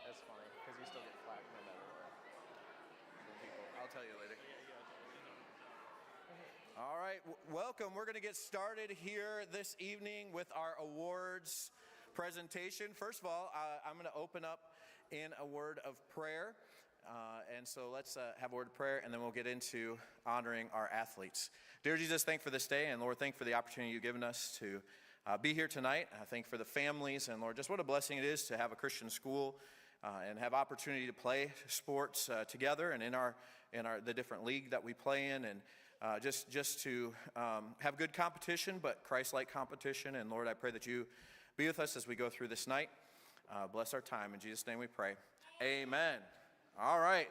That's funny, because you still get flack no matter what. From people. I'll tell you later. All right, welcome. We're going to get started here this evening with our awards presentation. First of all, I'm going to open up in a word of prayer. And so let's have a word of prayer, and then we'll get into honoring our athletes. Dear Jesus, thank you for this day, and Lord, thank you for the opportunity you've given us to be here tonight. I thank you for the families, and Lord, just what a blessing it is to have a Christian school and have opportunity to play sports together and in the different league that we play in, and just to have good competition, but Christ-like competition. And Lord, I pray that you be with us as we go through this night. Bless our time. In Jesus' name we pray. Amen. All right.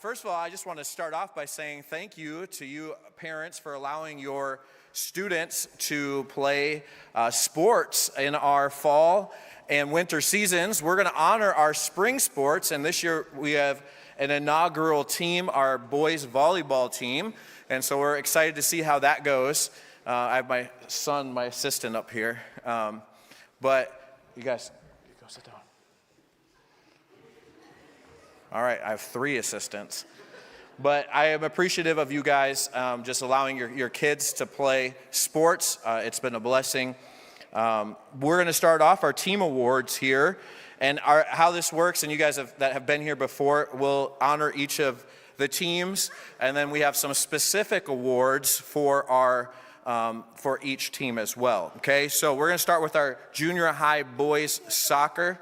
First of all, I just want to start off by saying thank you to you parents for allowing your students to play sports in our fall and winter seasons. We're going to honor our spring sports, and this year we have an inaugural team, our boys volleyball team, and so we're excited to see how that goes. I have my son, my assistant up here, but you guys, go sit down. All right, I have 3 assistants. But I am appreciative of you guys just allowing your kids to play sports. It's been a blessing. We're going to start off our team awards here. And how this works, and you guys that have been here before, we'll honor each of the teams. And then we have some specific awards for each team as well. Okay, so we're going to start with our junior high boys soccer.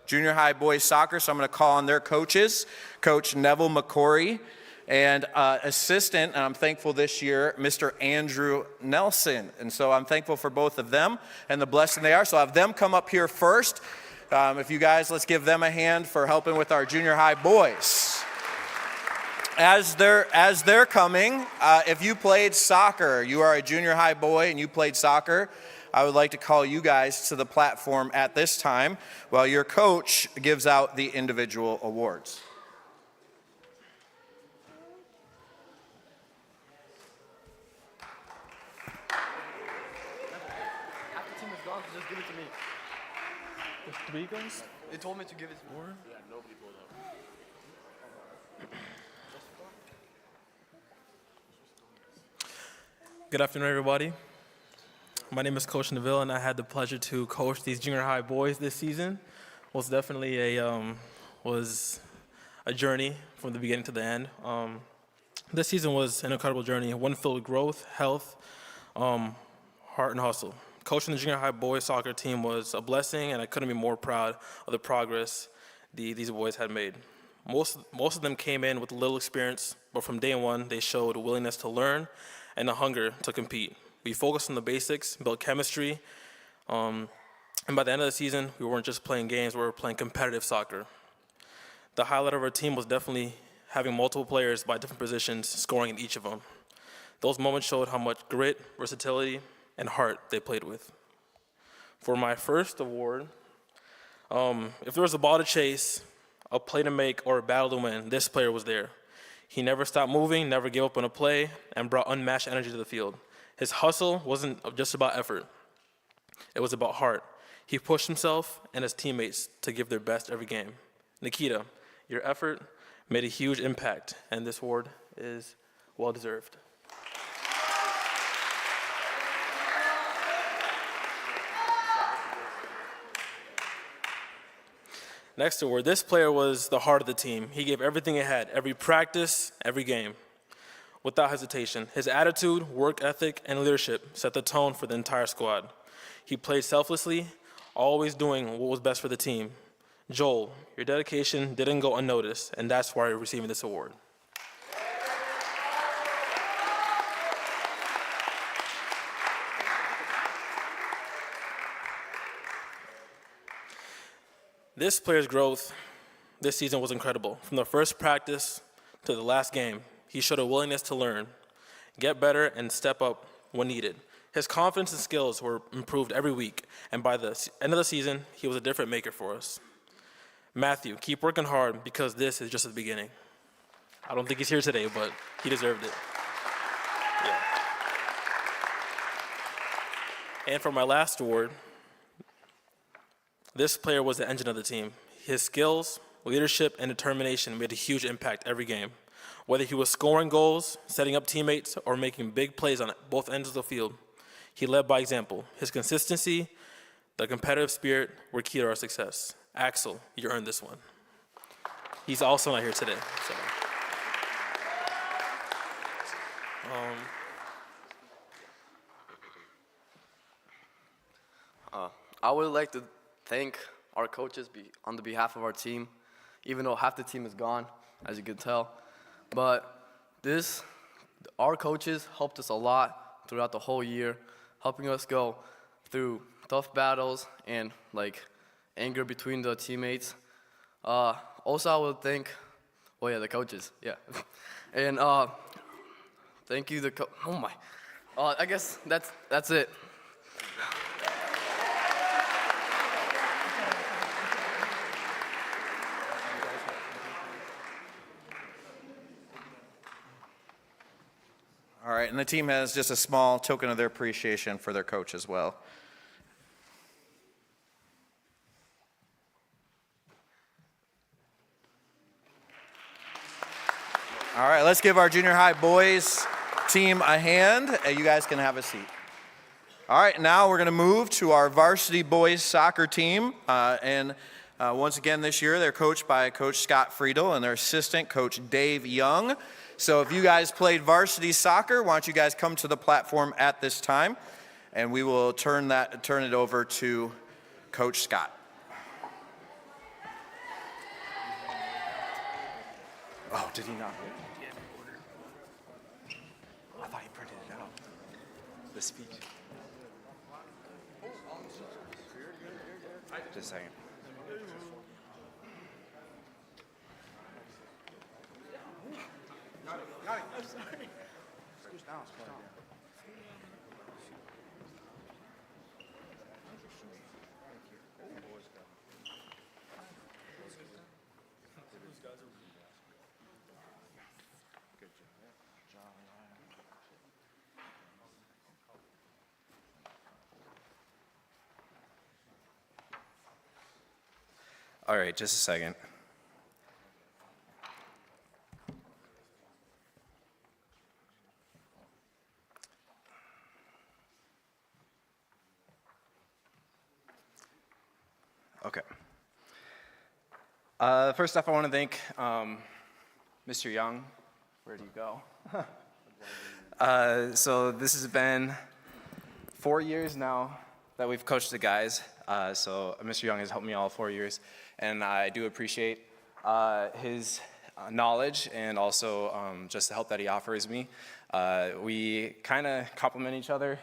Junior high boys soccer, so I'm going to call on their coaches, Coach Neville McCory, and assistant, and I'm thankful this year, Mr. Andrew Nelson. And so I'm thankful for both of them and the blessing they are. So I'll have them come up here first. If you guys, let's give them a hand for helping with our junior high boys. As they're coming, if you played soccer, you are a junior high boy and you played soccer, I would like to call you guys to the platform at this time while your coach gives out the individual awards. Half the team is gone, so just give it to me. There's 3 guys? They told me to give it to more. Yeah, nobody pulled up. Good afternoon, everybody. My name is Coach Neville, and I had the pleasure to coach these junior high boys this season. Was definitely was a journey from the beginning to the end. This season was an incredible journey, one filled with growth, health, heart, and hustle. Coaching the junior high boys soccer team was a blessing, and I couldn't be more proud of the progress these boys had made. Most of them came in with little experience, but from day one, they showed a willingness to learn and a hunger to compete. We focused on the basics, built chemistry, and by the end of the season, we weren't just playing games, we were playing competitive soccer. The highlight of our team was definitely having multiple players by different positions, scoring in each of them. Those moments showed how much grit, versatility, and heart they played with. For my first award, if there was a ball to chase, a play to make, or a battle to win, this player was there. He never stopped moving, never gave up on a play, and brought unmatched energy to the field. His hustle wasn't just about effort. It was about heart. He pushed himself and his teammates to give their best every game. Nikita, your effort made a huge impact, and this award is well-deserved. Next award, this player was the heart of the team. He gave everything he had, every practice, every game, without hesitation. His attitude, work ethic, and leadership set the tone for the entire squad. He played selflessly, always doing what was best for the team. Joel, your dedication didn't go unnoticed, and that's why you're receiving this award. This player's growth this season was incredible. From the first practice to the last game, he showed a willingness to learn, get better, and step up when needed. His confidence and skills were improved every week, and by the end of the season, he was a different maker for us. Matthew, keep working hard because this is just the beginning. I don't think he's here today, but he deserved it. Yeah. And for my last award, This player was the engine of the team. His skills, leadership, and determination made a huge impact every game. Whether he was scoring goals, setting up teammates, or making big plays on both ends of the field, he led by example. His consistency, the competitive spirit were key to our success. Axel, you earned this one. He's also not here today. So. I would like to thank our coaches on the behalf of our team, even though half the team is gone, as you can tell. But our coaches helped us a lot throughout the whole year, helping us go through tough battles and anger between the teammates. Also, I would thank, the coaches, yeah. And thank you, oh my. I guess that's it. All right, and the team has just a small token of their appreciation for their coach as well. All right, let's give our junior high boys team a hand. You guys can have a seat. All right, now we're going to move to our varsity boys soccer team. Once again this year, they're coached by Coach Scott Friedel and their assistant, Coach Dave Young. So if you guys played varsity soccer, why don't you guys come to the platform at this time, and we will turn it over to Coach Scott. Oh, did he not? I thought he printed it out. The speech. Just a second. I'm sorry. All right, just a second. Okay. First off, I want to thank Mr. Young. Where do you go? So this has been 4 years now that we've coached the guys. So Mr. Young has helped me all 4 years, and I do appreciate his knowledge and also just the help that he offers me. We kind of complement each other.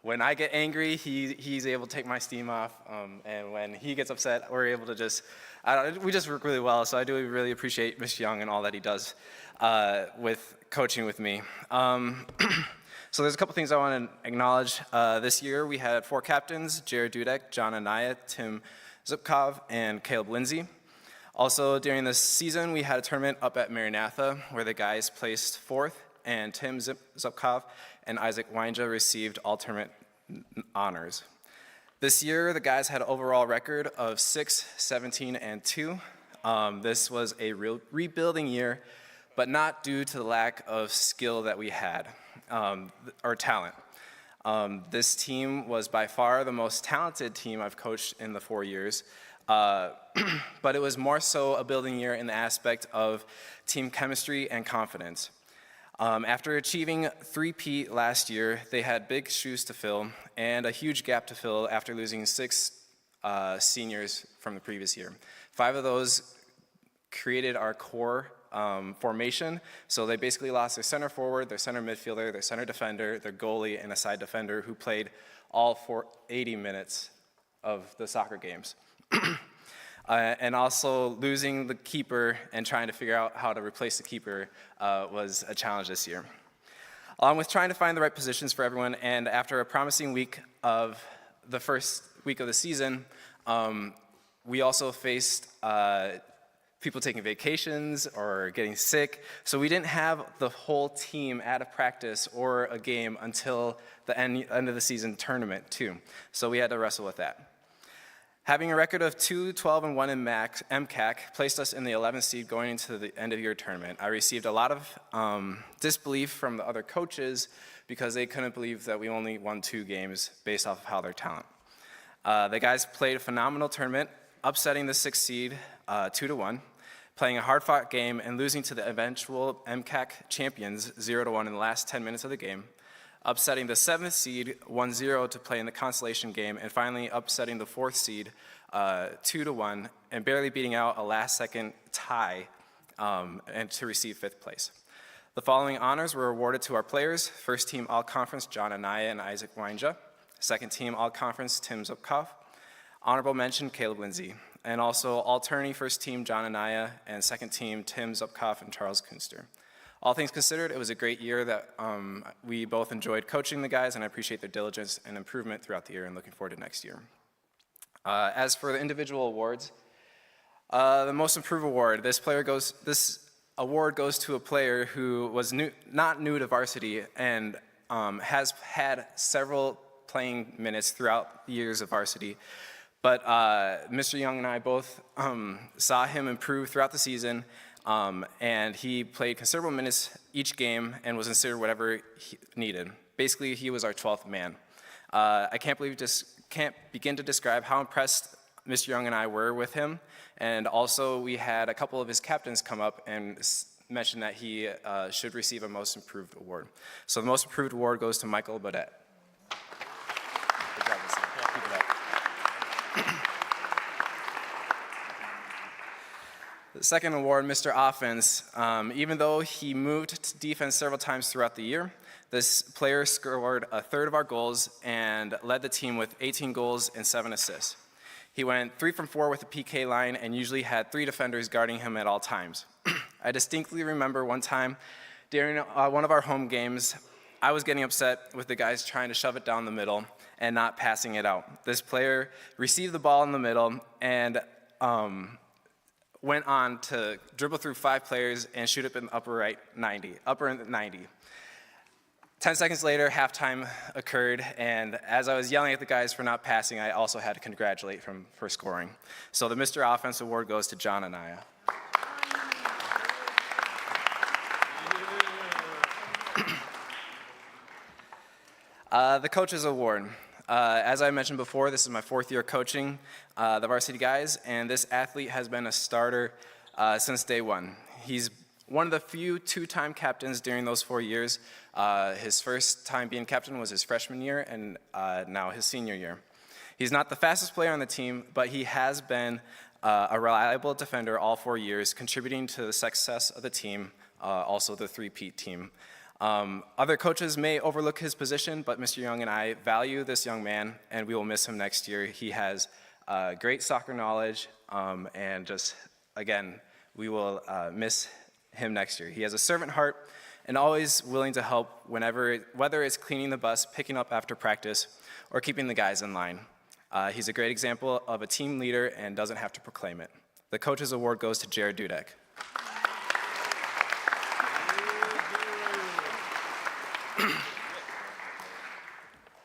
When I get angry, he's able to take my steam off, and when he gets upset, we're able to we just work really well. So I do really appreciate Mr. Young and all that he does with coaching with me. So there's a couple things I want to acknowledge. This year we had 4 captains: Jared Dudek, John Anaya, Tim Zupkov, and Caleb Lindsay. Also during this season we had a tournament up at Maranatha where the guys placed 4th, and Tim Zupkov and Isaac Weinja received all tournament honors. This year the guys had an overall record of 6, 17, and 2. This was a real rebuilding year, but not due to the lack of skill that we had. Or talent. This team was by far the most talented team I've coached in the 4 years, but it was more so a building year in the aspect of team chemistry and confidence. After achieving 3-peat last year, they had big shoes to fill and a huge gap to fill after losing 6 seniors from the previous year. 5 of those created our core formation. So they basically lost their center forward, their center midfielder, their center defender, their goalie, and a side defender who played all 80 minutes of the soccer games. And also losing the keeper and trying to figure out how to replace the keeper was a challenge this year. Along with trying to find the right positions for everyone, and after a promising week of the first week of the season, we also faced people taking vacations or getting sick, so we didn't have the whole team at a practice or a game until the end of the season tournament too. So we had to wrestle with that. Having a record of 2-12-1 in MCAC placed us in the 11th seed going into the end of year tournament. I received a lot of disbelief from the other coaches because they couldn't believe that we only won 2 games based off of how their talent. The guys played a phenomenal tournament, upsetting the 6th seed 2-1, playing a hard-fought game and losing to the eventual MCAC champions 0-1 in the last 10 minutes of the game, upsetting the 7th seed 1-0 to play in the consolation game, and finally upsetting the 4th seed 2-1 and barely beating out a last-second tie and to receive 5th place. The following honors were awarded to our players: first team All-Conference John Anaya and Isaac Weinja, second team All-Conference Tim Zupkoff, honorable mention Caleb Lindsay, and also all-tourney first team John Anaya and second team Tim Zupkoff and Charles Kunster. All things considered, it was a great year that we both enjoyed coaching the guys, and I appreciate their diligence and improvement throughout the year and looking forward to next year. As for the individual awards, the most improved award, this award goes to a player who was not new to varsity and has had several playing minutes throughout the years of varsity. But Mr. Young and I both saw him improve throughout the season, and he played considerable minutes each game and was considered whatever he needed. Basically, he was our 12th man. I can't begin to describe how impressed Mr. Young and I were with him, and also we had a couple of his captains come up and mention that he should receive a Most Improved award. So the Most Improved award goes to Michael Baudet. Good job, Mr. Young. Keep it up. The second award, Mr. Offense. Even though he moved to defense several times throughout the year, this player scored a third of our goals and led the team with 18 goals and 7 assists. He went 3 from 4 with the PK line and usually had 3 defenders guarding him at all times. I distinctly remember one time during one of our home games, I was getting upset with the guys trying to shove it down the middle and not passing it out. This player received the ball in the middle and went on to dribble through 5 players and shoot up in the upper 90. 10 seconds later, halftime occurred, and as I was yelling at the guys for not passing, I also had to congratulate him for scoring. So the Mr. Offense award goes to John Anaya. The Coaches Award. As I mentioned before, this is my 4th year coaching the varsity guys, and this athlete has been a starter since day one. He's one of the few 2-time captains during those 4 years. His first time being captain was his freshman year, and now his senior year. He's not the fastest player on the team, but he has been a reliable defender all 4 years, contributing to the success of the team, also the three-peat team. Other coaches may overlook his position, but Mr. Young and I value this young man, and we will miss him next year. He has great soccer knowledge, and just, again, we will miss him next year. He has a servant heart and always willing to help whether it's cleaning the bus, picking up after practice, or keeping the guys in line. He's a great example of a team leader and doesn't have to proclaim it. The Coaches Award goes to Jared Dudek.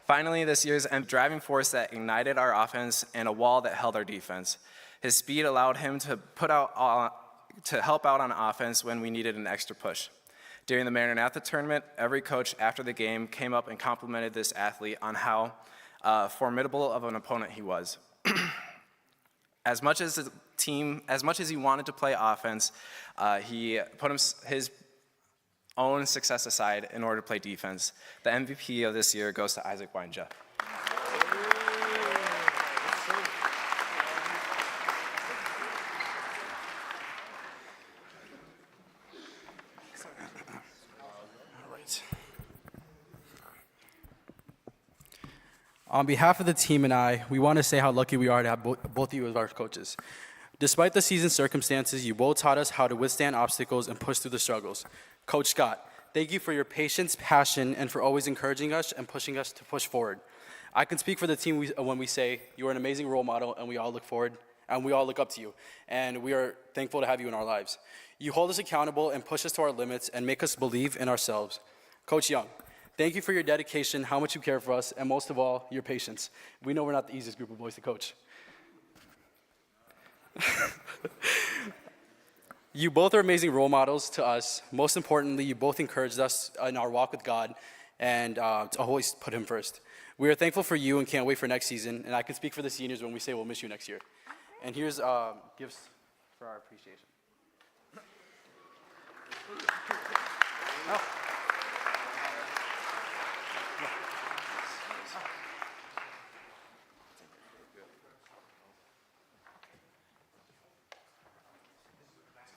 Finally, this year's driving force that ignited our offense and a wall that held our defense. His speed allowed him to help out on offense when we needed an extra push. During the Maranatha tournament, every coach after the game came up and complimented this athlete on how formidable of an opponent he was. As much as he wanted to play offense, he put his own success aside in order to play defense. The MVP of this year goes to Isaac Weinja. On behalf of the team and I, we want to say how lucky we are to have both of you as our coaches. Despite the season's circumstances, you both taught us how to withstand obstacles and push through the struggles. Coach Scott, thank you for your patience, passion, and for always encouraging us and pushing us to push forward. I can speak for the team when we say you are an amazing role model, and we all look forward, and we all look up to you, and we are thankful to have you in our lives. You hold us accountable and push us to our limits and make us believe in ourselves. Coach Young, thank you for your dedication, how much you care for us, and most of all, your patience. We know we're not the easiest group of boys to coach. You both are amazing role models to us. Most importantly, you both encouraged us in our walk with God and to always put Him first. We are thankful for you and can't wait for next season. And I can speak for the seniors when we say we'll miss you next year. And here's gifts for our appreciation.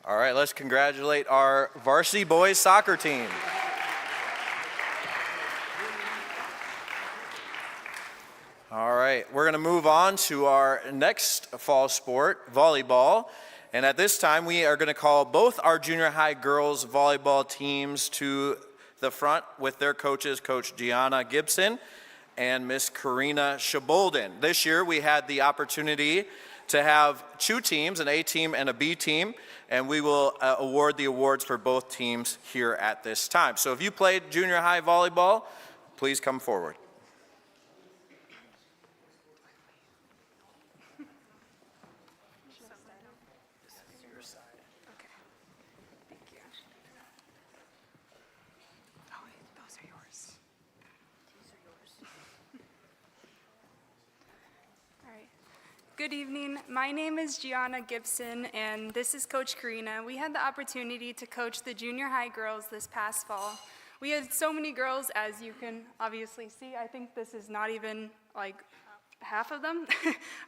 All right, let's congratulate our varsity boys soccer team. All right, we're going to move on to our next fall sport, volleyball. And at this time, we are going to call both our junior high girls volleyball teams to the front with their coaches, Coach Gianna Gibson and Miss Karina Shabolden. This year, we had the opportunity to have two teams, an A team and a B team, and we will award the awards for both teams here at this time. So if you played junior high volleyball, please come forward. Good evening. My name is Gianna Gibson, and this is Coach Karina. We had the opportunity to coach the junior high girls this past fall. We had so many girls, as you can obviously see. I think this is not even like half of them.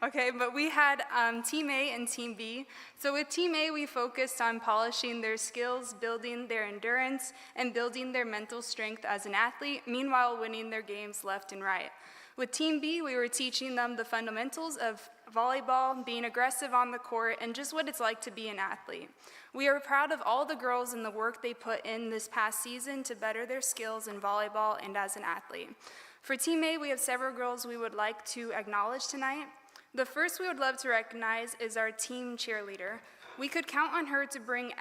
Okay, but we had Team A and Team B. So with Team A, we focused on polishing their skills, building their endurance, and building their mental strength as an athlete, meanwhile winning their games left and right. With Team B, we were teaching them the fundamentals of volleyball, being aggressive on the court, and just what it's like to be an athlete. We are proud of all the girls and the work they put in this past season to better their skills in volleyball and as an athlete. For Team A, we have several girls we would like to acknowledge tonight. The first we would love to recognize is our team cheerleader. We could count on her to bring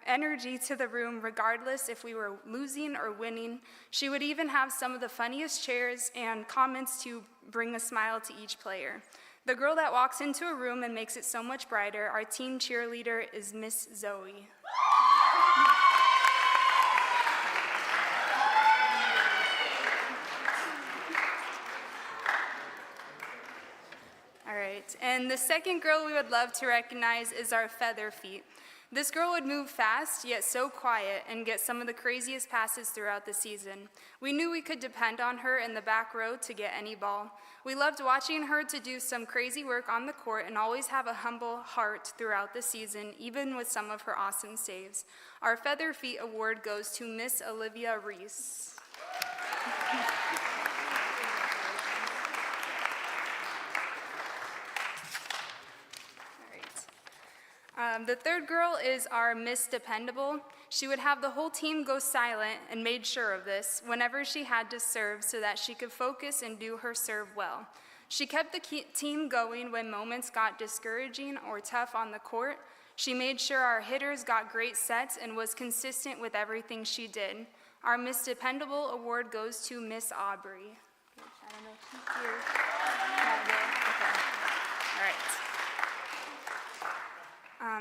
energy to the room regardless if we were losing or winning. She would even have some of the funniest cheers and comments to bring a smile to each player. The girl that walks into a room and makes it so much brighter, our team cheerleader, is Miss Zoe. All right, and the second girl we would love to recognize is our feather feet. This girl would move fast, yet so quiet, and get some of the craziest passes throughout the season. We knew we could depend on her in the back row to get any ball. We loved watching her to do some crazy work on the court and always have a humble heart throughout the season, even with some of her awesome saves. Our Feather Feet Award goes to Miss Olivia Reese. The third girl is our Miss Dependable. She would have the whole team go silent and made sure of this whenever she had to serve so that she could focus and do her serve well. She kept the team going when moments got discouraging or tough on the court. She made sure our hitters got great sets and was consistent with everything she did. Our Miss Dependable Award goes to Miss Aubrey. I don't know if she's here. Okay. All right.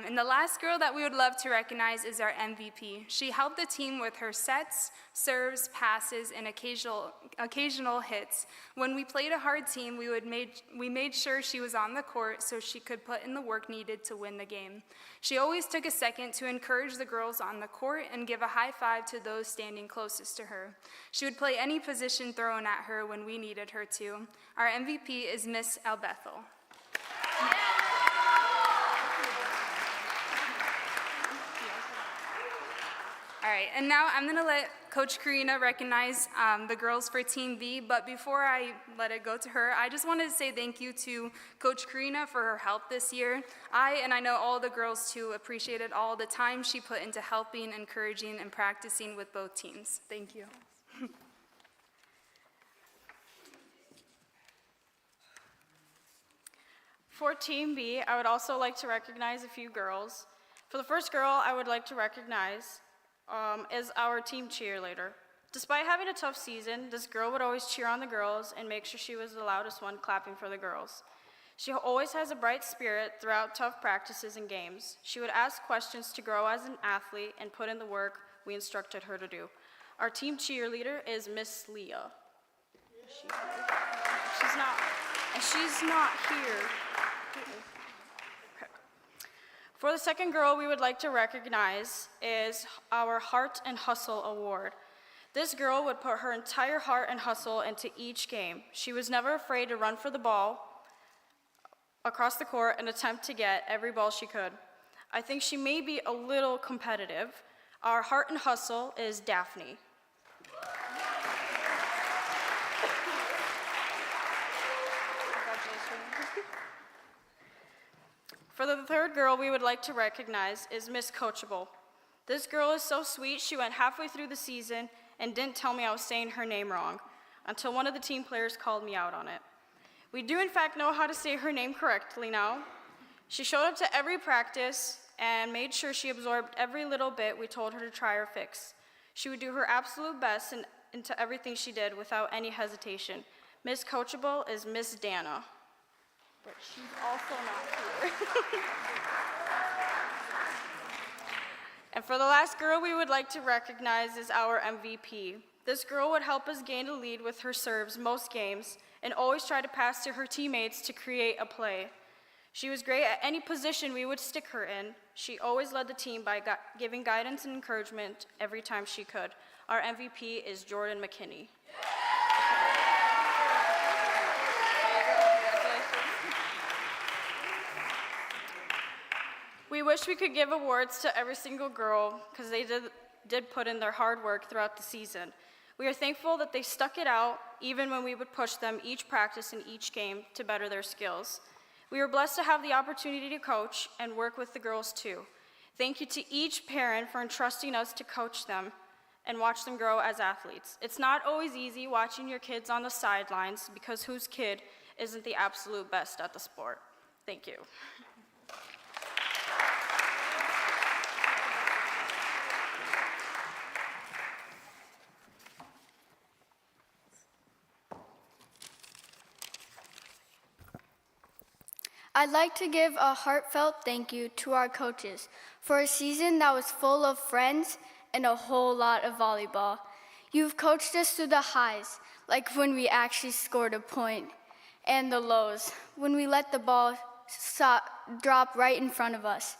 And the last girl that we would love to recognize is our MVP. She helped the team with her sets, serves, passes, and occasional hits. When we played a hard team, we made sure she was on the court so she could put in the work needed to win the game. She always took a second to encourage the girls on the court and give a high five to those standing closest to her. She would play any position thrown at her when we needed her to. Our MVP is Miss Albethel. All right, and now I'm gonna let Coach Karina recognize the girls for Team B, but before I let it go to her, I just wanted to say thank you to Coach Karina for her help this year. I know all the girls too, appreciated all the time she put into helping, encouraging, and practicing with both teams. Thank you. For Team B, I would also like to recognize a few girls. For the first girl I would like to recognize is our team cheerleader. Despite having a tough season, this girl would always cheer on the girls and make sure she was the loudest one clapping for the girls. She always has a bright spirit throughout tough practices and games. She would ask questions to grow as an athlete and put in the work we instructed her to do. Our team cheerleader is Miss Leah. She's not here. Okay. For the second girl we would like to recognize is our Heart and Hustle Award. This girl would put her entire heart and hustle into each game. She was never afraid to run for the ball across the court and attempt to get every ball she could. I think she may be a little competitive. Our Heart and Hustle is Daphne. For the third girl we would like to recognize is Miss Coachable. This girl is so sweet, she went halfway through the season and didn't tell me I was saying her name wrong until one of the team players called me out on it. We do in fact know how to say her name correctly now. She showed up to every practice and made sure she absorbed every little bit we told her to try or fix. She would do her absolute best into everything she did without any hesitation. Miss Coachable is Miss Dana, but she's also not here. And for the last girl we would like to recognize is our MVP. This girl would help us gain a lead with her serves most games and always try to pass to her teammates to create a play. She was great at any position we would stick her in. She always led the team by giving guidance and encouragement every time she could. Our MVP is Jordan McKinney. We wish we could give awards to every single girl because they did put in their hard work throughout the season. We are thankful that they stuck it out even when we would push them each practice and each game to better their skills. We were blessed to have the opportunity to coach and work with the girls too. Thank you to each parent for entrusting us to coach them and watch them grow as athletes. It's not always easy watching your kids on the sidelines because whose kid isn't the absolute best at the sport? Thank you. I'd like to give a heartfelt thank you to our coaches for a season that was full of friends and a whole lot of volleyball. You've coached us through the highs, like when we actually scored a point, and the lows, when we let the ball drop right in front of us.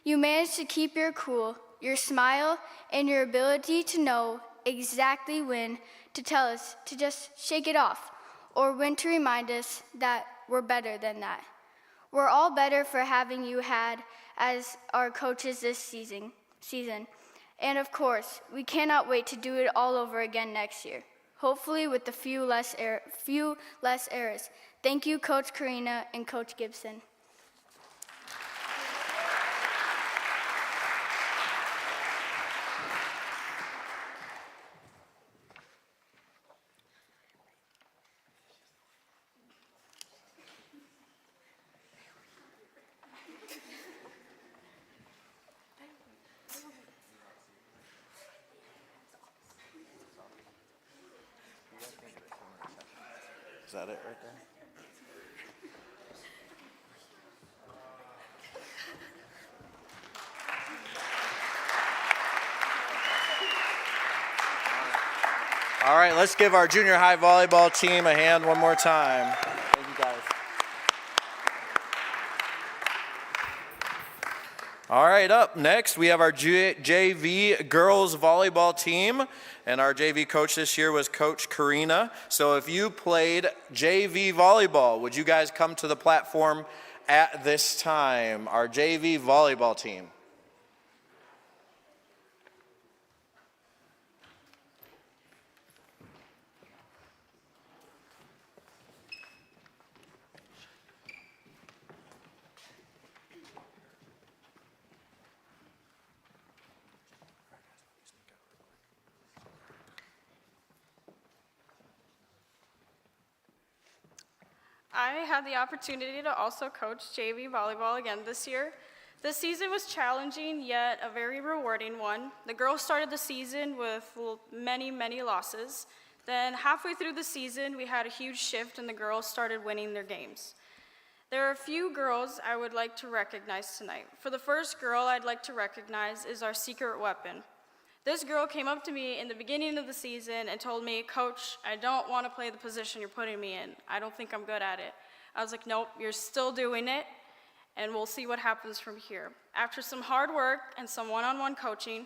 You managed to keep your cool, your smile, and your ability to know exactly when to tell us to just shake it off, or when to remind us that we're better than that. We're all better for having you had as our coaches this season. And of course, we cannot wait to do it all over again next year, hopefully with a few less errors. Thank you, Coach Karina and Coach Gibson. Is that it right there? All right, let's give our junior high volleyball team a hand one more time. Thank you, guys. All right, up next, we have our JV girls volleyball team, and our JV coach this year was Coach Karina. So if you played JV volleyball, would you guys come to the platform at this time? Our JV volleyball team. I had the opportunity to also coach JV volleyball again this year. This season was challenging, yet a very rewarding one. The girls started the season with many losses. Then halfway through the season, we had a huge shift and the girls started winning their games. There are a few girls I would like to recognize tonight. For the first girl I'd like to recognize is our secret weapon. This girl came up to me in the beginning of the season and told me, "Coach, I don't want to play the position you're putting me in. I don't think I'm good at it." I was like, "Nope, you're still doing it, and we'll see what happens from here." After some hard work and some one-on-one coaching,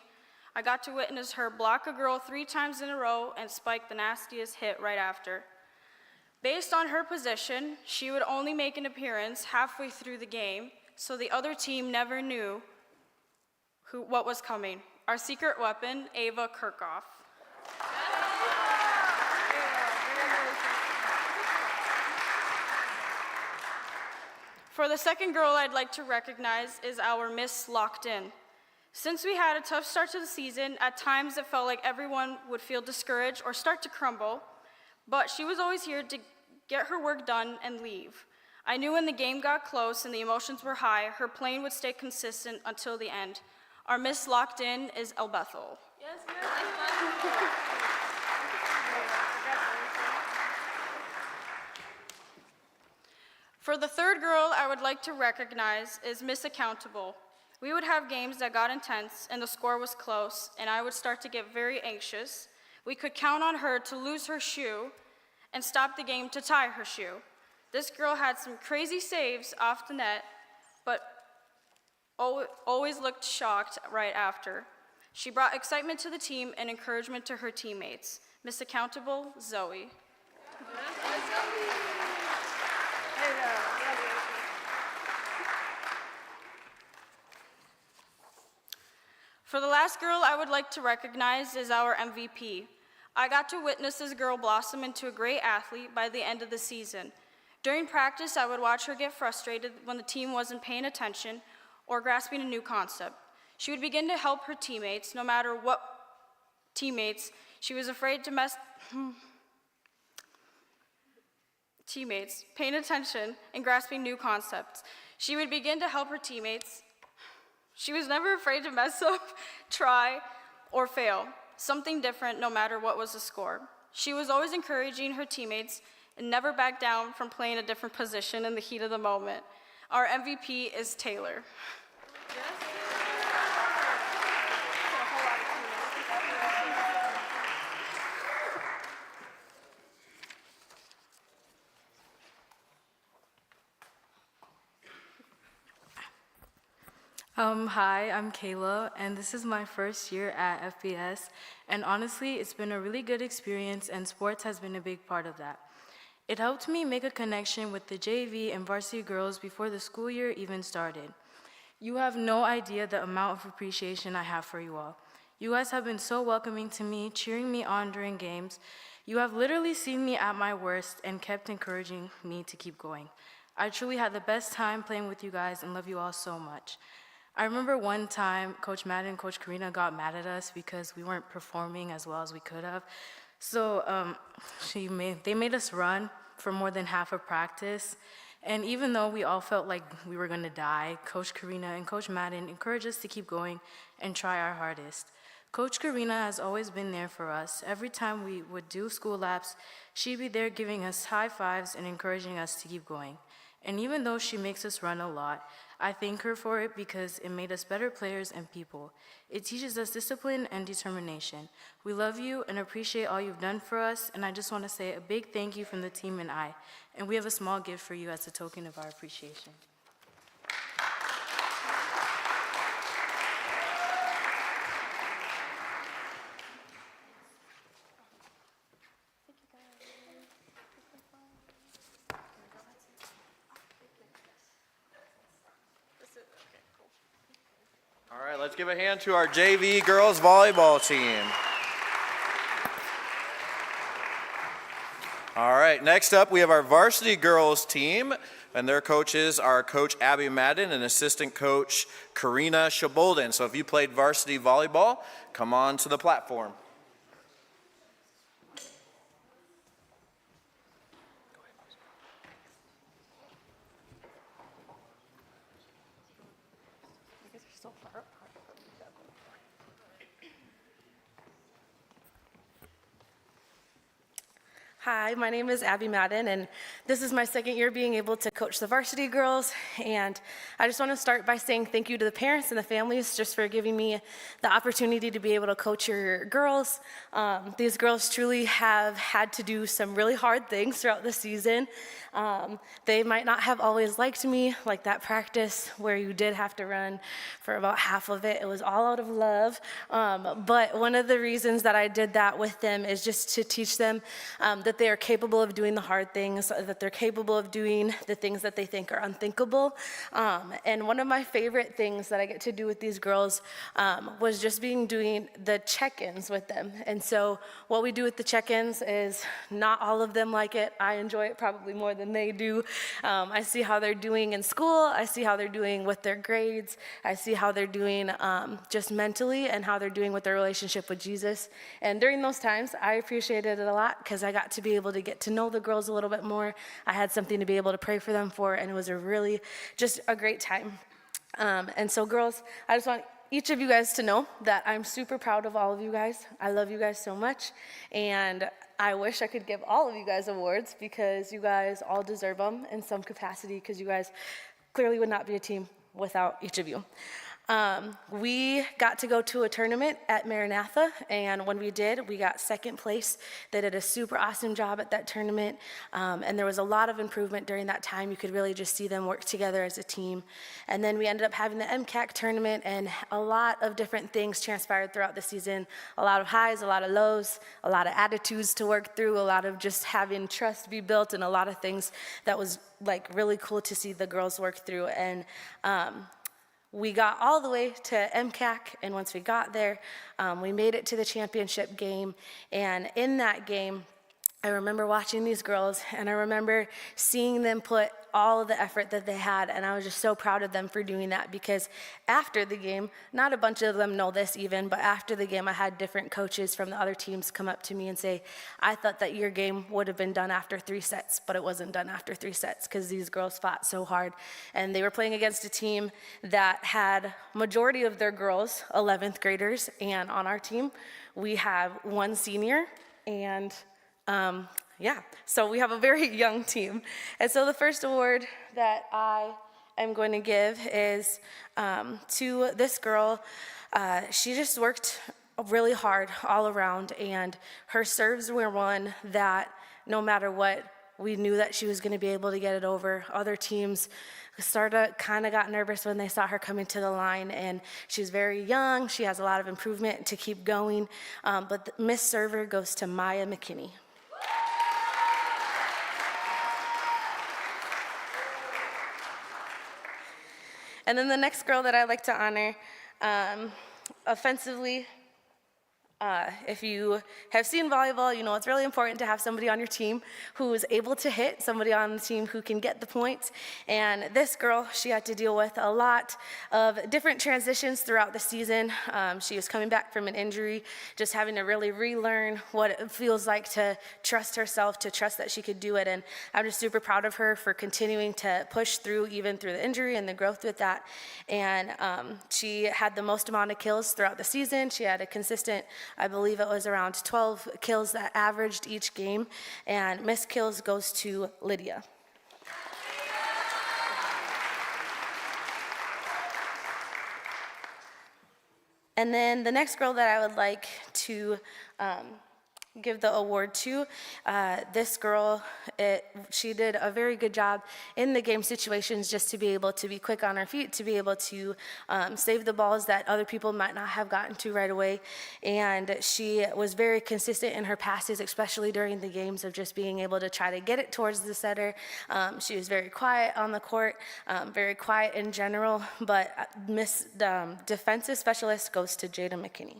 I got to witness her block a girl 3 times in a row and spike the nastiest hit right after. Based on her position, she would only make an appearance halfway through the game, so the other team never knew what was coming. Our secret weapon, Ava Kirchhoff. For the second girl I'd like to recognize is our Miss Locked In. Since we had a tough start to the season, at times it felt like everyone would feel discouraged or start to crumble, but she was always here to get her work done and leave. I knew when the game got close and the emotions were high, her playing would stay consistent until the end. Our Miss Locked In is El Bethel. Yes, For the third girl I would like to recognize is Miss Accountable. We would have games that got intense and the score was close, and I would start to get very anxious. We could count on her to lose her shoe and stop the game to tie her shoe. This girl had some crazy saves off the net, but always looked shocked right after. She brought excitement to the team and encouragement to her teammates. Miss Accountable, Zoe. For the last girl I would like to recognize is our MVP. I got to witness this girl blossom into a great athlete by the end of the season. During practice, I would watch her get frustrated when the team wasn't paying attention or grasping a new concept. She would begin to help her teammates, no matter what teammates. She was afraid to teammates, paying attention and grasping new concepts. She would begin to help her teammates. She was never afraid to mess up, try, or fail. Something different no matter what was the score. She was always encouraging her teammates and never backed down from playing a different position in the heat of the moment. Our MVP is Taylor. Hi, I'm Kayla, and this is my first year at FBS, and honestly, it's been a really good experience, and sports has been a big part of that. It helped me make a connection with the JV and varsity girls before the school year even started. You have no idea the amount of appreciation I have for you all. You guys have been so welcoming to me, cheering me on during games. You have literally seen me at my worst and kept encouraging me to keep going. I truly had the best time playing with you guys and love you all so much. I remember one time Coach Madden and Coach Karina got mad at us because we weren't performing as well as we could have. So they made us run for more than half of practice. And even though we all felt like we were gonna die, Coach Karina and Coach Madden encouraged us to keep going and try our hardest. Coach Karina has always been there for us. Every time we would do school laps, she'd be there giving us high fives and encouraging us to keep going. And even though she makes us run a lot, I thank her for it because it made us better players and people. It teaches us discipline and determination. We love you and appreciate all you've done for us, and I just want to say a big thank you from the team and I. And we have a small gift for you as a token of our appreciation. All right, let's give a hand to our JV girls volleyball team. All right, next up we have our varsity girls team, and their coaches are Coach Abby Madden and assistant coach Karina Shabolden. So if you played varsity volleyball, come on to the platform. Hi, my name is Abby Madden, and this is my second year being able to coach the varsity girls. And I just want to start by saying thank you to the parents and the families just for giving me the opportunity to be able to coach your girls. These girls truly have had to do some really hard things throughout the season. They might not have always liked me, like that practice where you did have to run for about half of it. It was all out of love. But one of the reasons that I did that with them is just to teach them that they are capable of doing the hard things, that they're capable of doing the things that they think are unthinkable. And one of my favorite things that I get to do with these girls was just doing the check-ins with them. And so what we do with the check-ins is not all of them like it. I enjoy it probably more than they do. I see how they're doing in school. I see how they're doing with their grades. I see how they're doing just mentally and how they're doing with their relationship with Jesus. And during those times, I appreciated it a lot because I got to be able to get to know the girls a little bit more. I had something to be able to pray for them for, and it was just a great time. And so girls, I just want each of you guys to know that I'm super proud of all of you guys. I love you guys so much, and I wish I could give all of you guys awards because you guys all deserve them in some capacity because you guys clearly would not be a team without each of you. We got to go to a tournament at Maranatha, and when we did, we got second place. They did a super awesome job at that tournament, and there was a lot of improvement during that time. You could really just see them work together as a team. And then we ended up having the MCAC tournament, and a lot of different things transpired throughout the season. A lot of highs, a lot of lows, a lot of attitudes to work through, a lot of just having trust be built, and a lot of things that was like really cool to see the girls work through. And we got all the way to MCAC, and once we got there, we made it to the championship game. And in that game, I remember watching these girls, and I remember seeing them put all of the effort that they had, and I was just so proud of them for doing that because after the game, not a bunch of them know this even, but after the game, I had different coaches from the other teams come up to me and say, I thought that your game would have been done after 3 sets, but it wasn't done after 3 sets because these girls fought so hard. And they were playing against a team that had majority of their girls 11th graders, and on our team, we have 1 senior and so we have a very young team. And so the first award that I am going to give is to this girl. She just worked really hard all around, and her serves were one that no matter what, we knew that she was going to be able to get it over. Other teams kind of got nervous when they saw her coming to the line, and she's very young. She has a lot of improvement to keep going, but the Miss Server goes to Maya McKinney. And then the next girl that I'd like to honor, offensively, if you have seen volleyball, you know it's really important to have somebody on your team who is able to hit, somebody on the team who can get the points. And this girl, she had to deal with a lot of different transitions throughout the season. She was coming back from an injury, just having to really relearn what it feels like to trust herself, to trust that she could do it. And I'm just super proud of her for continuing to push through, even through the injury and the growth with that. And she had the most amount of kills throughout the season. She had a consistent, I believe it was around 12 kills that averaged each game, and Miss Kills goes to Lydia. And then the next girl that I would like to give the award to, this girl, she did a very good job in the game situations just to be able to be quick on her feet, to be able to save the balls that other people might not have gotten to right away. And she was very consistent in her passes, especially during the games of just being able to try to get it towards the setter. She was very quiet on the court, very quiet in general, but Miss Defensive Specialist goes to Jada McKinney.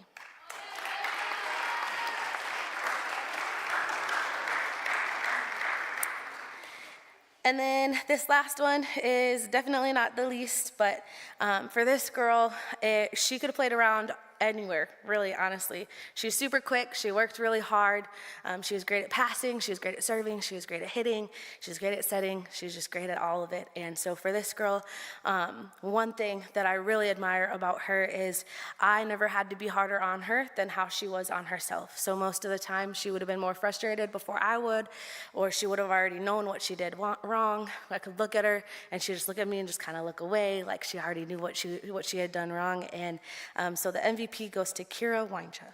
And then this last one is definitely not the least, but for this girl, she could have played around anywhere, really, honestly. She's super quick. She worked really hard. She was great at passing. She was great at serving. She was great at hitting. She was great at setting. She was just great at all of it. And so for this girl, one thing that I really admire about her is I never had to be harder on her than how she was on herself. So most of the time, she would have been more frustrated before I would, or she would have already known what she did wrong. I could look at her, and she'd just look at me and just kind of look away, like she already knew what she had done wrong. And so the MVP goes to Kira Weincha.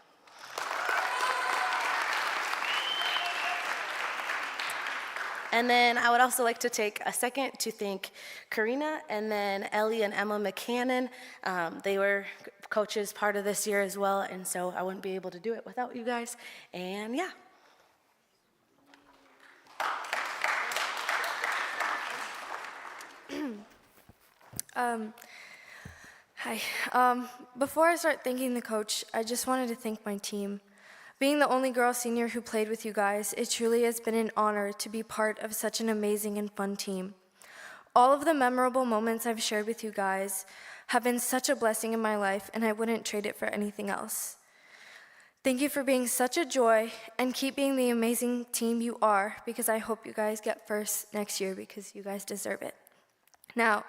And then I would also like to take a second to thank Karina and then Ellie and Emma McCannon. They were coaches part of this year as well, and so I wouldn't be able to do it without you guys. And yeah. Hi. Before I start thanking the coach, I just wanted to thank my team. Being the only girl senior who played with you guys, it truly has been an honor to be part of such an amazing and fun team. All of the memorable moments I've shared with you guys have been such a blessing in my life, and I wouldn't trade it for anything else. Thank you for being such a joy, and keep being the amazing team you are, because I hope you guys get first next year because you guys deserve it. Now,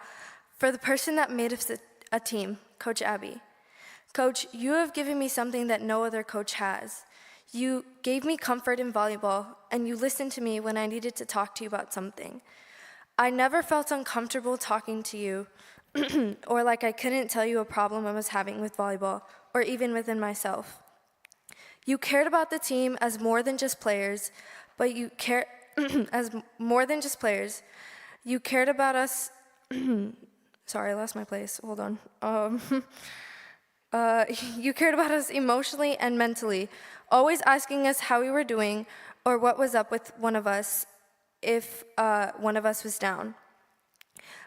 for the person that made us a team, Coach Abby. Coach, you have given me something that no other coach has. You gave me comfort in volleyball, and you listened to me when I needed to talk to you about something. I never felt uncomfortable talking to you, or like I couldn't tell you a problem I was having with volleyball, or even within myself. You cared about the team as more than just players, but you cared as more than just players. You cared about us. Sorry, I lost my place. Hold on. You cared about us emotionally and mentally, always asking us how we were doing or what was up with one of us if one of us was down.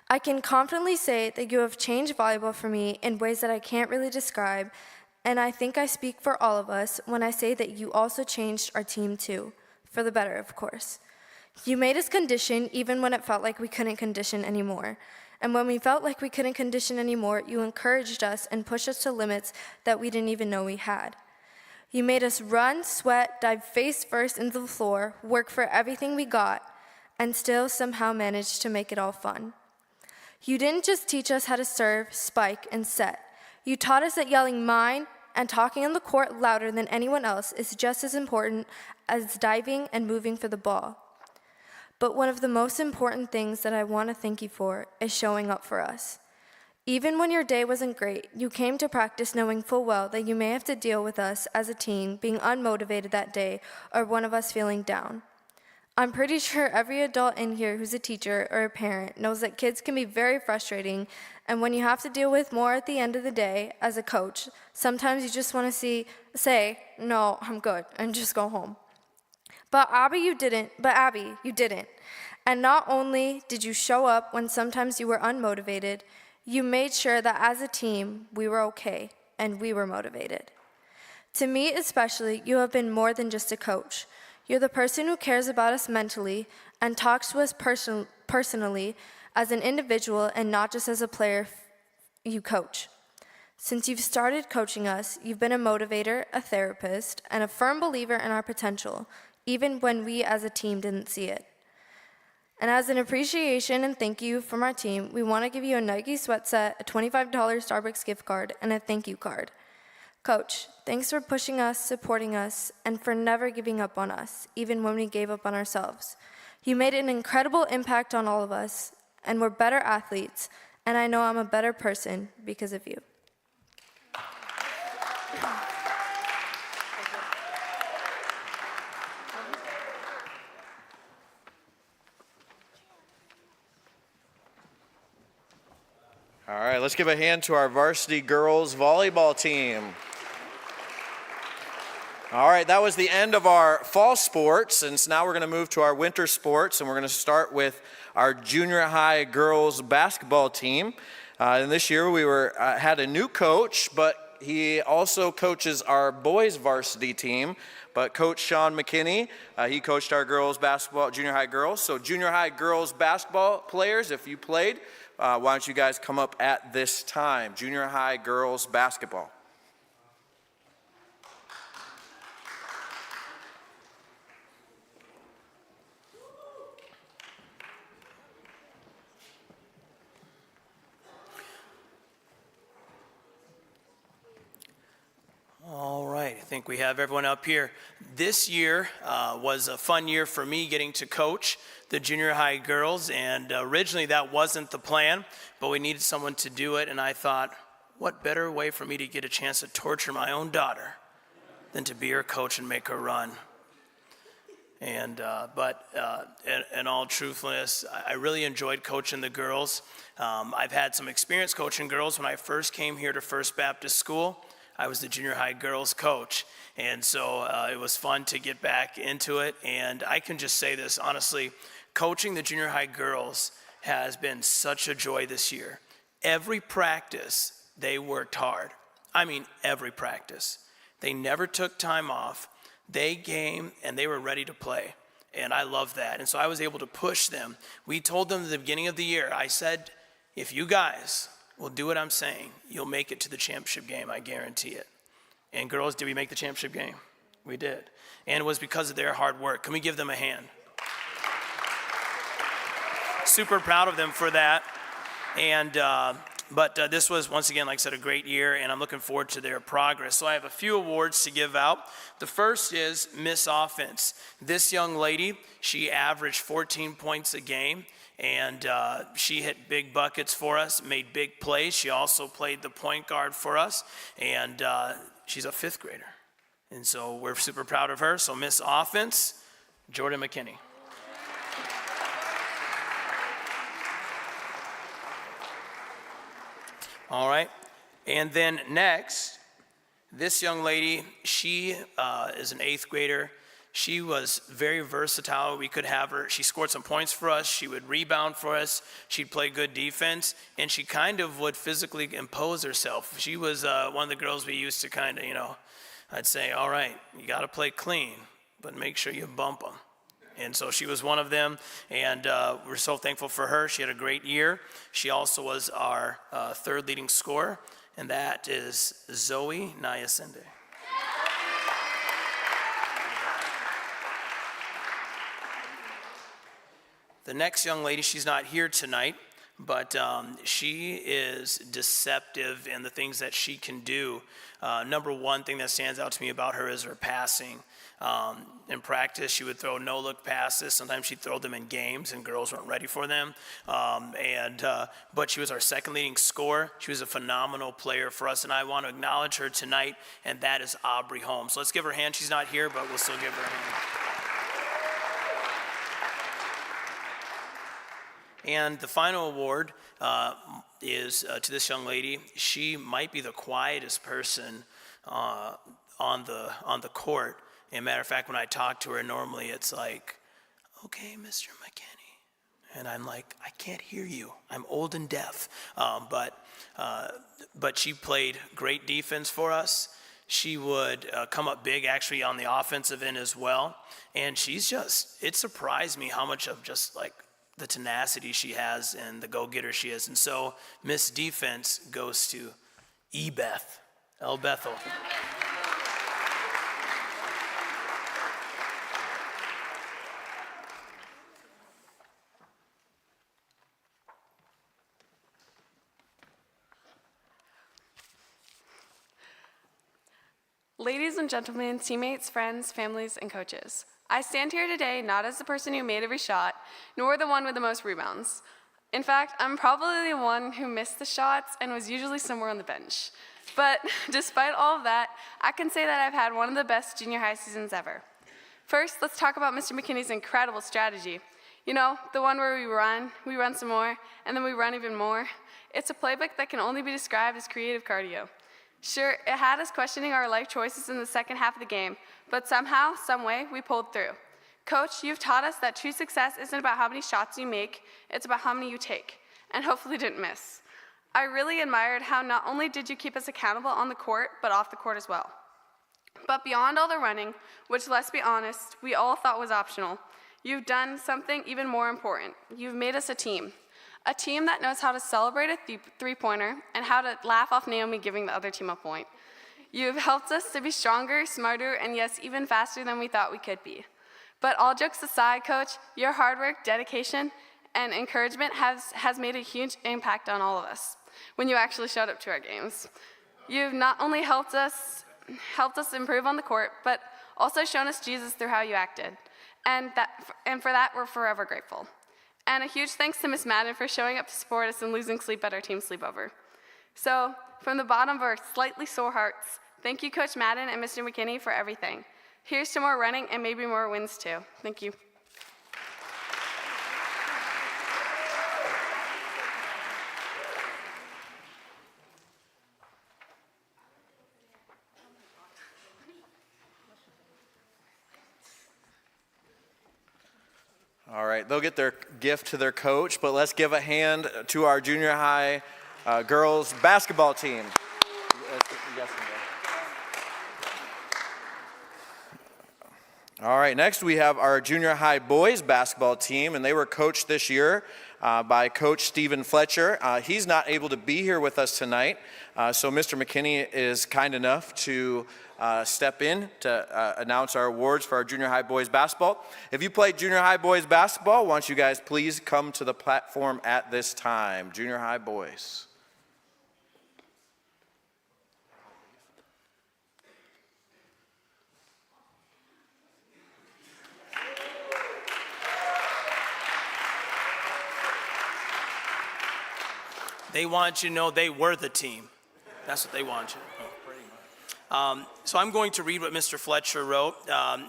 I can confidently say that you have changed volleyball for me in ways that I can't really describe, and I think I speak for all of us when I say that you also changed our team too, for the better, of course. You made us condition even when it felt like we couldn't condition anymore. And when we felt like we couldn't condition anymore, you encouraged us and pushed us to limits that we didn't even know we had. You made us run, sweat, dive face first into the floor, work for everything we got, and still somehow managed to make it all fun. You didn't just teach us how to serve, spike, and set. You taught us that yelling mine and talking on the court louder than anyone else is just as important as diving and moving for the ball. But one of the most important things that I want to thank you for is showing up for us. Even when your day wasn't great, you came to practice knowing full well that you may have to deal with us as a team being unmotivated that day or one of us feeling down. I'm pretty sure every adult in here who's a teacher or a parent knows that kids can be very frustrating, and when you have to deal with more at the end of the day as a coach, sometimes you just want to say, no, I'm good, and just go home. But Abby, you didn't. And not only did you show up when sometimes you were unmotivated, you made sure that as a team, we were okay and we were motivated. To me especially, you have been more than just a coach. You're the person who cares about us mentally and talks to us personally as an individual and not just as a player you coach. Since you've started coaching us, you've been a motivator, a therapist, and a firm believer in our potential, even when we as a team didn't see it. And as an appreciation and thank you from our team, we want to give you a Nike sweat set, a $25 Starbucks gift card, and a thank you card. Coach, thanks for pushing us, supporting us, and for never giving up on us, even when we gave up on ourselves. You made an incredible impact on all of us, and we're better athletes, and I know I'm a better person because of you. All right, let's give a hand to our varsity girls volleyball team. All right, that was the end of our fall sports, and so now we're going to move to our winter sports, and we're going to start with our junior high girls basketball team. And this year we had a new coach, but he also coaches our boys varsity team. But Coach Sean McKinney, he coached our girls basketball, junior high girls. So junior high girls basketball players, if you played, why don't you guys come up at this time? Junior high girls basketball. think we have everyone up here. This year was a fun year for me getting to coach the junior high girls, and originally that wasn't the plan, but we needed someone to do it, and I thought, what better way for me to get a chance to torture my own daughter than to be her coach and make her run. And in all truthfulness, I really enjoyed coaching the girls. I've had some experience coaching girls. When I first came here to First Baptist School, I was the junior high girls coach. And so it was fun to get back into it. And I can just say this, honestly, coaching the junior high girls has been such a joy this year. Every practice, they worked hard. I mean, every practice. They never took time off. They came and they were ready to play. And I love that. And so I was able to push them. We told them at the beginning of the year, I said, if you guys will do what I'm saying, you'll make it to the championship game, I guarantee it. And girls, did we make the championship game? We did. And it was because of their hard work. Can we give them a hand? Super proud of them for that. And but this was, once again, like I said, a great year, and I'm looking forward to their progress. So I have a few awards to give out. The first is Miss Offense. This young lady, she averaged 14 points a game, and she hit big buckets for us, made big plays. She also played the point guard for us, and she's a fifth grader. And so we're super proud of her. So Miss Offense, Jordan McKinney. All right, and then next, this young lady, she is an eighth grader. She was very versatile. We could have her. She scored some points for us. She would rebound for us. She'd play good defense, and she kind of would physically impose herself. She was one of the girls we used to kind of, I'd say, all right, you got to play clean, but make sure you bump them. And so she was one of them, and we're so thankful for her. She had a great year. She also was our third leading scorer, and that is Zoe Nyasende. The next young lady, she's not here tonight, but she is deceptive in the things that she can do. Number one thing that stands out to me about her is her passing. In practice, she would throw no-look passes. Sometimes she'd throw them in games, and girls weren't ready for them. But she was our second leading scorer. She was a phenomenal player for us, and I want to acknowledge her tonight, and that is Aubrey Holmes. So let's give her a hand. She's not here, but we'll still give her a hand. And the final award is to this young lady. She might be the quietest person on the court. And matter of fact, when I talk to her, normally it's like, okay, Mr. McKinney. And I'm like, I can't hear you. I'm old and deaf. But she played great defense for us. She would come up big actually on the offensive end as well. And it surprised me how much of just like the tenacity she has and the go-getter she is. And so Miss Defense goes to Bethel. Ladies and gentlemen, teammates, friends, families, and coaches, I stand here today not as the person who made every shot, nor the one with the most rebounds. In fact, I'm probably the one who missed the shots and was usually somewhere on the bench. But despite all of that, I can say that I've had one of the best junior high seasons ever. First, let's talk about Mr. McKinney's incredible strategy. You know, the one where we run some more, and then we run even more. It's a playbook that can only be described as creative cardio. Sure, it had us questioning our life choices in the second half of the game, but somehow, some way, we pulled through. Coach, you've taught us that true success isn't about how many shots you make, it's about how many you take, and hopefully didn't miss. I really admired how not only did you keep us accountable on the court, but off the court as well. But beyond all the running, which let's be honest, we all thought was optional, you've done something even more important. You've made us a team. A team that knows how to celebrate a three-pointer and how to laugh off Naomi giving the other team a point. You've helped us to be stronger, smarter, and yes, even faster than we thought we could be. But all jokes aside, Coach, your hard work, dedication, and encouragement has made a huge impact on all of us when you actually showed up to our games. You've not only helped us helped us improve on the court, but also shown us Jesus through how you acted. And for that, we're forever grateful. And a huge thanks to Miss Madden for showing up to support us in losing sleep at our team sleepover. So, from the bottom of our slightly sore hearts, thank you, Coach Madden and Mr. McKinney, for everything. Here's to more running and maybe more wins, too. Thank you. All right, they'll get their gift to their coach, but let's give a hand to our junior high girls basketball team. All right, next we have our junior high boys basketball team, and they were coached this year by Coach Stephen Fletcher. He's not able to be here with us tonight, so Mr. McKinney is kind enough to step in to announce our awards for our junior high boys basketball. If you played junior high boys basketball, why don't you guys please come to the platform at this time. Junior high boys. They want you to know they were the team. That's what they want you to know. So I'm going to read what Mr. Fletcher wrote.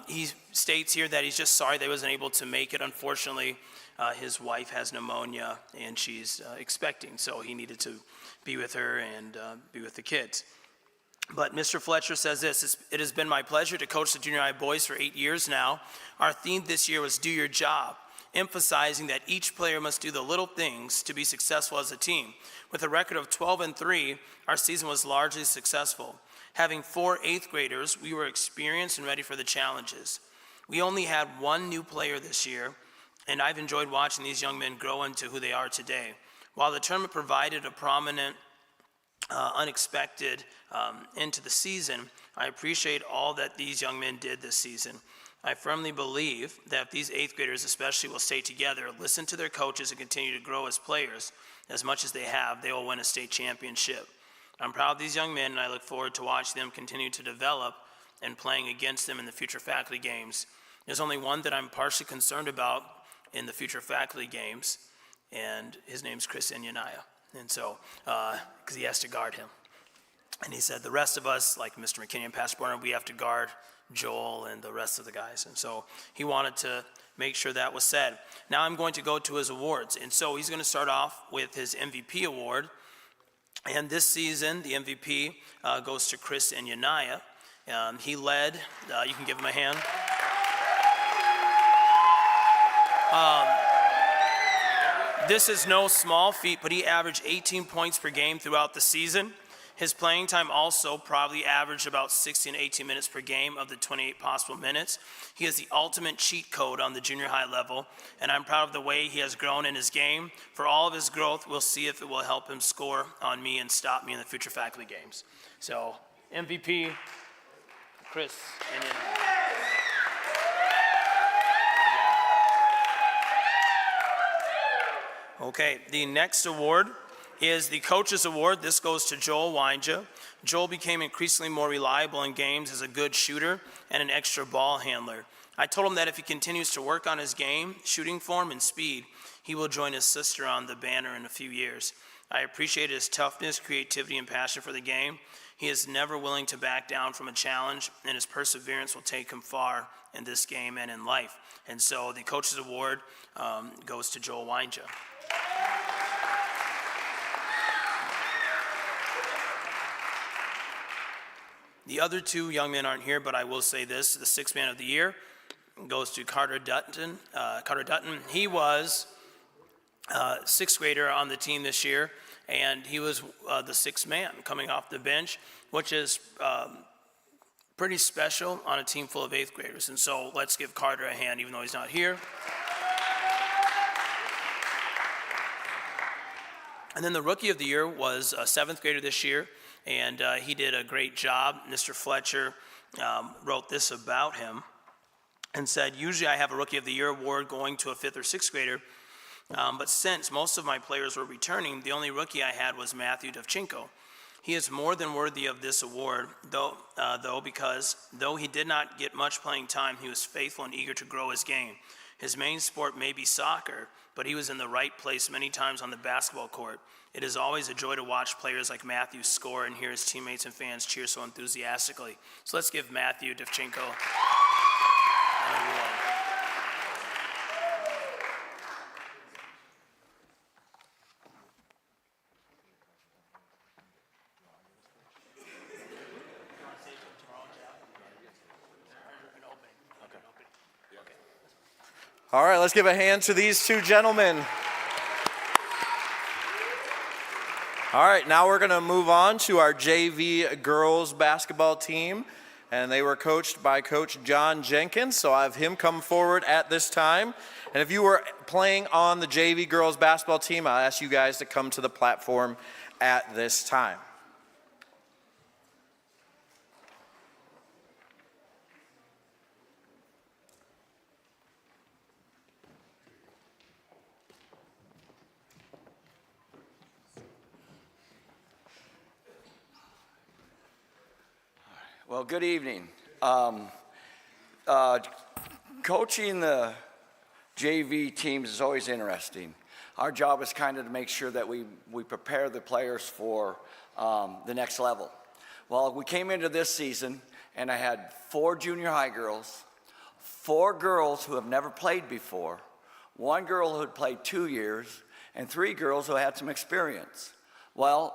He states here that he's just sorry that he wasn't able to make it. Unfortunately, his wife has pneumonia and she's expecting, so he needed to be with her and be with the kids. But Mr. Fletcher says this: it has been my pleasure to coach the junior high boys for 8 years now. Our theme this year was do your job, emphasizing that each player must do the little things to be successful as a team. With a record of 12-3, our season was largely successful. Having 4 8th graders, we were experienced and ready for the challenges. We only had 1 new player this year, and I've enjoyed watching these young men grow into who they are today. While the tournament provided a prominent, unexpected end to the season, I appreciate all that these young men did this season. I firmly believe that if these 8th graders especially will stay together, listen to their coaches, and continue to grow as players as much as they have, they will win a state championship. I'm proud of these young men, and I look forward to watching them continue to develop and playing against them in the future faculty games. There's only one that I'm partially concerned about in the future faculty games, and his name's Chris Inyaniah. And so, because he has to guard him. And he said, the rest of us, like Mr. McKinney and Pastor Borner, we have to guard Joel and the rest of the guys. And so he wanted to make sure that was said. Now I'm going to go to his awards. And so he's going to start off with his MVP award. And this season, the MVP goes to Chris Inyaniah. He led, you can give him a hand. This is no small feat, but he averaged 18 points per game throughout the season. His playing time also probably averaged about 16 to 18 minutes per game of the 28 possible minutes. He is the ultimate cheat code on the junior high level, and I'm proud of the way he has grown in his game. For all of his growth, we'll see if it will help him score on me and stop me in the future faculty games. So, MVP, Chris Inyaniah. Okay, the next award is the Coach's Award. This goes to Joel Weinja. Joel became increasingly more reliable in games as a good shooter and an extra ball handler. I told him that if he continues to work on his game, shooting form, and speed, he will join his sister on the banner in a few years. I appreciate his toughness, creativity, and passion for the game. He is never willing to back down from a challenge, and his perseverance will take him far in this game and in life. And so the Coach's Award goes to Joel Weinja. The other 2 young men aren't here, but I will say this: the 6th Man of the Year goes to Carter Dutton. He was 6th grader on the team this year, and he was the 6th man coming off the bench, which is pretty special on a team full of 8th graders. And so let's give Carter a hand, even though he's not here. And then the Rookie of the Year was a 7th grader this year, and he did a great job. Mr. Fletcher wrote this about him and said, usually I have a Rookie of the Year award going to a 5th or 6th grader, but since most of my players were returning, the only rookie I had was Matthew Devchenko. He is more than worthy of this award, because though he did not get much playing time, he was faithful and eager to grow his game. His main sport may be soccer, but he was in the right place many times on the basketball court. It is always a joy to watch players like Matthew score and hear his teammates and fans cheer so enthusiastically. So let's give Matthew Devchenko an award. All right, let's give a hand to these two gentlemen. All right, now we're going to move on to our JV girls basketball team, and they were coached by Coach John Jenkins, so I have him come forward at this time. And if you were playing on the JV girls basketball team, I'll ask you guys to come to the platform at this time. Well, good evening. Coaching the JV teams is always interesting. Our job is kind of to make sure that we prepare the players for the next level. Well, we came into this season, and I had 4 junior high girls, 4 girls who have never played before, 1 girl who had played 2 years, and 3 girls who had some experience. Well,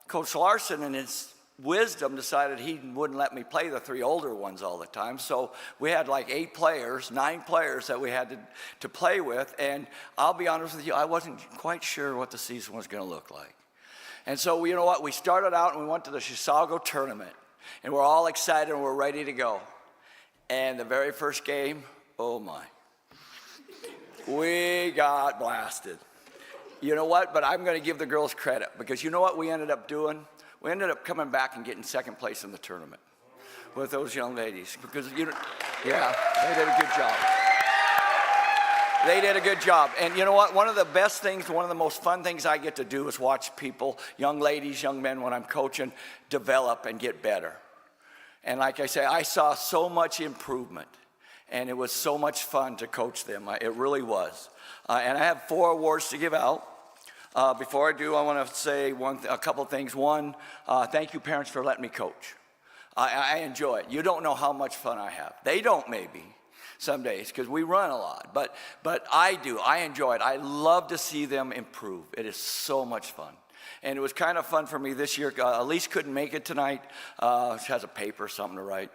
Coach Larson in his wisdom decided he wouldn't let me play the 3 older ones all the time. So we had like 9 players that we had to play with. And I'll be honest with you, I wasn't quite sure what the season was going to look like. And so, you know what, we started out and we went to the Chisago tournament. And we're all excited and we're ready to go. And the very first game, oh my, we got blasted. You know what, but I'm going to give the girls credit, because you know what we ended up doing? We ended up coming back and getting second place in the tournament with those young ladies, because they did a good job. They did a good job. And you know what? One of the best things, one of the most fun things I get to do is watch people, young ladies, young men, when I'm coaching, develop and get better. And like I say, I saw so much improvement, and it was so much fun to coach them. It really was. And I have 4 awards to give out. Before I do, I want to say a couple things. One, thank you, parents, for letting me coach. I enjoy it. You don't know how much fun I have. They don't, maybe, some days, because we run a lot. But I do. I enjoy it. I love to see them improve. It is so much fun. And it was kind of fun for me this year. Elise couldn't make it tonight. She has a paper or something to write.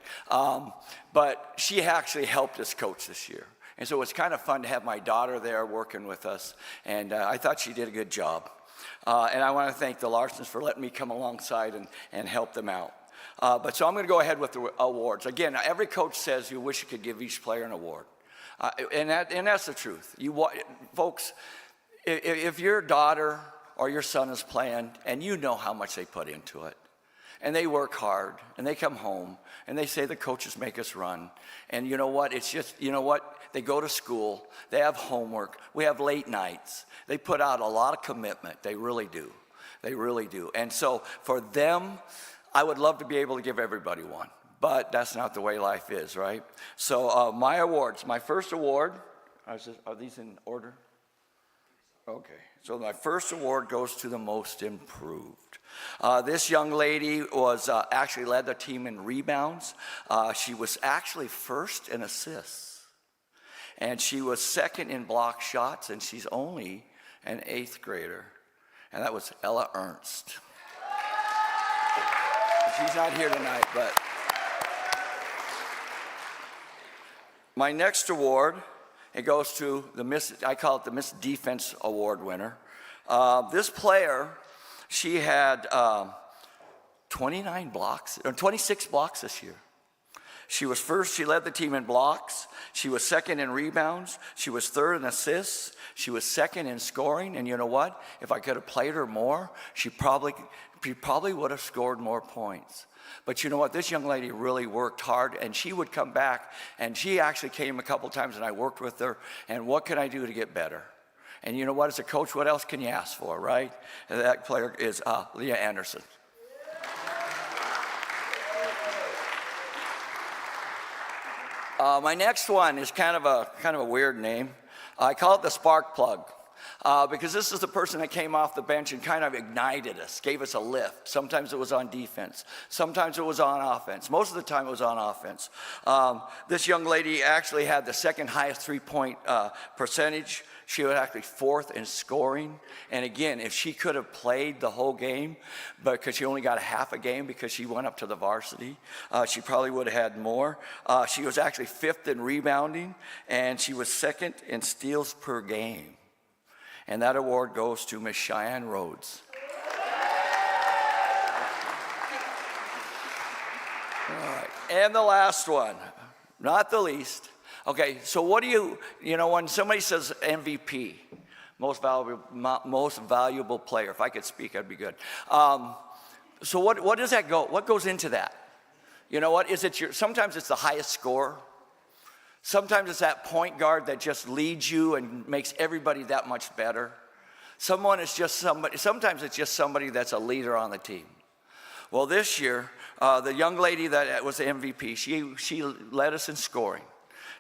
But she actually helped us coach this year. And so it's kind of fun to have my daughter there working with us. And I thought she did a good job. And I want to thank the Larsons for letting me come alongside and help them out. So I'm going to go ahead with the awards. Again, every coach says you wish you could give each player an award. And that's the truth. Folks, if your daughter or your son is playing, and you know how much they put into it, and they work hard, and they come home, and they say the coaches make us run. And you know what? It's just, you know what? They go to school. They have homework. We have late nights. They put out a lot of commitment. They really do. They really do. And so for them, I would love to be able to give everybody one. But that's not the way life is, right? So my awards. My first award, are these in order? Okay. So my first award goes to the most improved. This young lady was actually led the team in rebounds. She was actually first in assists. And she was second in block shots, and she's only an 8th grader. And that was Ella Ernst. She's not here tonight, but. My next award, it goes to I call it the Miss Defense Award winner. This player, she had 26 blocks this year. She was first, she led the team in blocks. She was second in rebounds. She was third in assists. She was second in scoring. And you know what? If I could have played her more, she probably would have scored more points. But you know what? This young lady really worked hard, and she would come back, and she actually came a couple times, and I worked with her, and what can I do to get better? And you know what? As a coach, what else can you ask for, right? And that player is Leah Anderson. My next one is kind of a weird name. I call it the spark plug. Because this is the person that came off the bench and kind of ignited us, gave us a lift. Sometimes it was on defense. Sometimes it was on offense. Most of the time it was on offense. This young lady actually had the second highest three-point percentage. She was actually fourth in scoring. And again, if she could have played the whole game, but because she only got a half a game because she went up to the varsity, she probably would have had more. She was actually fifth in rebounding, and she was second in steals per game. And that award goes to Miss Cheyenne Rhodes. All right. And the last one, not the least. Okay, so what do you know, when somebody says MVP, most valuable player, if I could speak, I'd be good. So what does that go, what goes into that? You know what, sometimes it's the highest score. Sometimes it's that point guard that just leads you and makes everybody that much better. Sometimes it's just somebody that's a leader on the team. Well, this year, the young lady that was the MVP, she led us in scoring.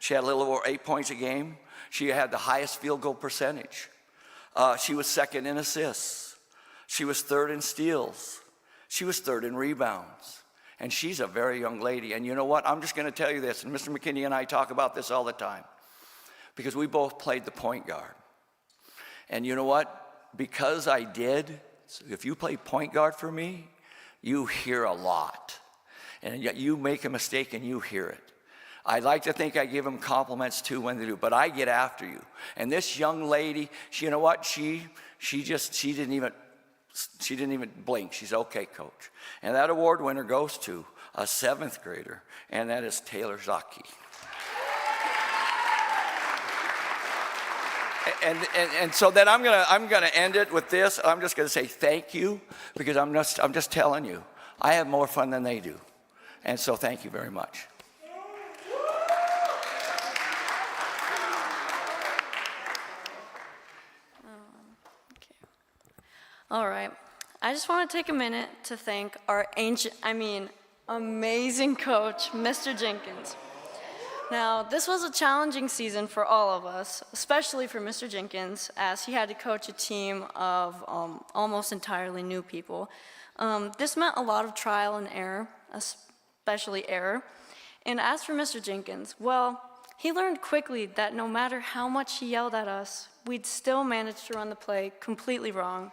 She had a little over 8 points a game. She had the highest field goal percentage. She was second in assists. She was third in steals. She was third in rebounds. And she's a very young lady. And you know what? I'm just going to tell you this, and Mr. McKinney and I talk about this all the time, because we both played the point guard. And you know what? Because I did, if you play point guard for me, you hear a lot. And yet you make a mistake and you hear it. I like to think I give them compliments too when they do, but I get after you. And this young lady, you know what? She didn't even blink. She's okay, coach. And that award winner goes to a 7th grader, and that is Taylor Zaki. And so then I'm gonna end it with this. I'm just gonna say thank you, because I'm just telling you, I have more fun than they do. And so thank you very much. All right. I just want to take a minute to thank our amazing coach, Mr. Jenkins. Now, this was a challenging season for all of us, especially for Mr. Jenkins, as he had to coach a team of almost entirely new people. This meant a lot of trial and error, especially error. And as for Mr. Jenkins, well, he learned quickly that no matter how much he yelled at us, we'd still manage to run the play completely wrong.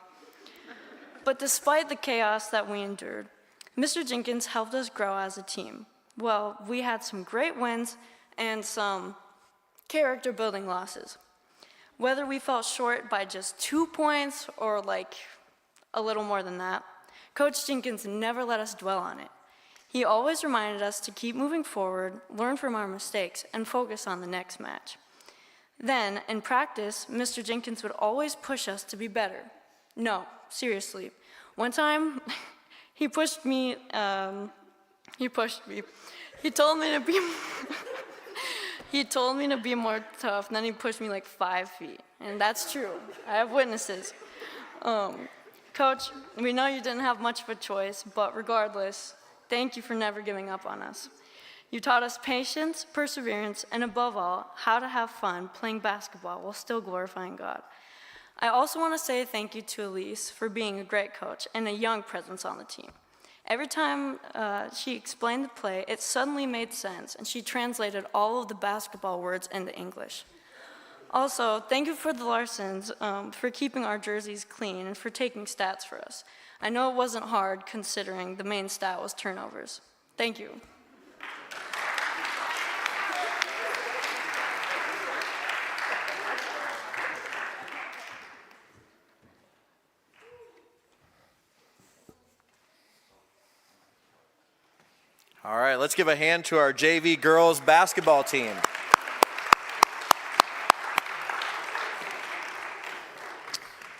But despite the chaos that we endured, Mr. Jenkins helped us grow as a team. Well, we had some great wins and some character-building losses. Whether we fell short by just 2 points or like a little more than that, Coach Jenkins never let us dwell on it. He always reminded us to keep moving forward, learn from our mistakes, and focus on the next match. Then, in practice, Mr. Jenkins would always push us to be better. No, seriously. One time, he pushed me. He told me to be. He told me to be more tough, and then he pushed me like 5 feet, and that's true. I have witnesses. Coach, we know you didn't have much of a choice, but regardless, thank you for never giving up on us. You taught us patience, perseverance, and above all, how to have fun playing basketball while still glorifying God. I also want to say thank you to Elise for being a great coach and a young presence on the team. Every time she explained the play, it suddenly made sense, and she translated all of the basketball words into English. Also, thank you for the Larsons for keeping our jerseys clean and for taking stats for us. I know it wasn't hard considering the main stat was turnovers. Thank you. All right, let's give a hand to our JV girls basketball team.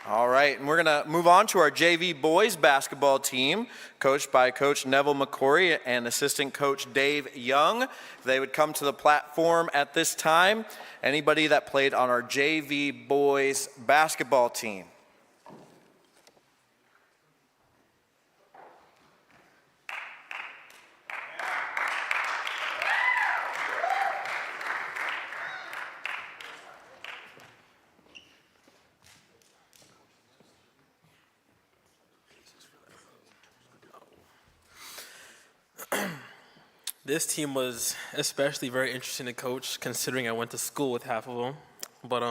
All right, and we're going to move on to our JV boys basketball team, coached by Coach Neville McCory and assistant coach Dave Young. If they would come to the platform at this time. Anybody that played on our JV boys basketball team. This team was especially very interesting to coach, considering I went to school with half of them. But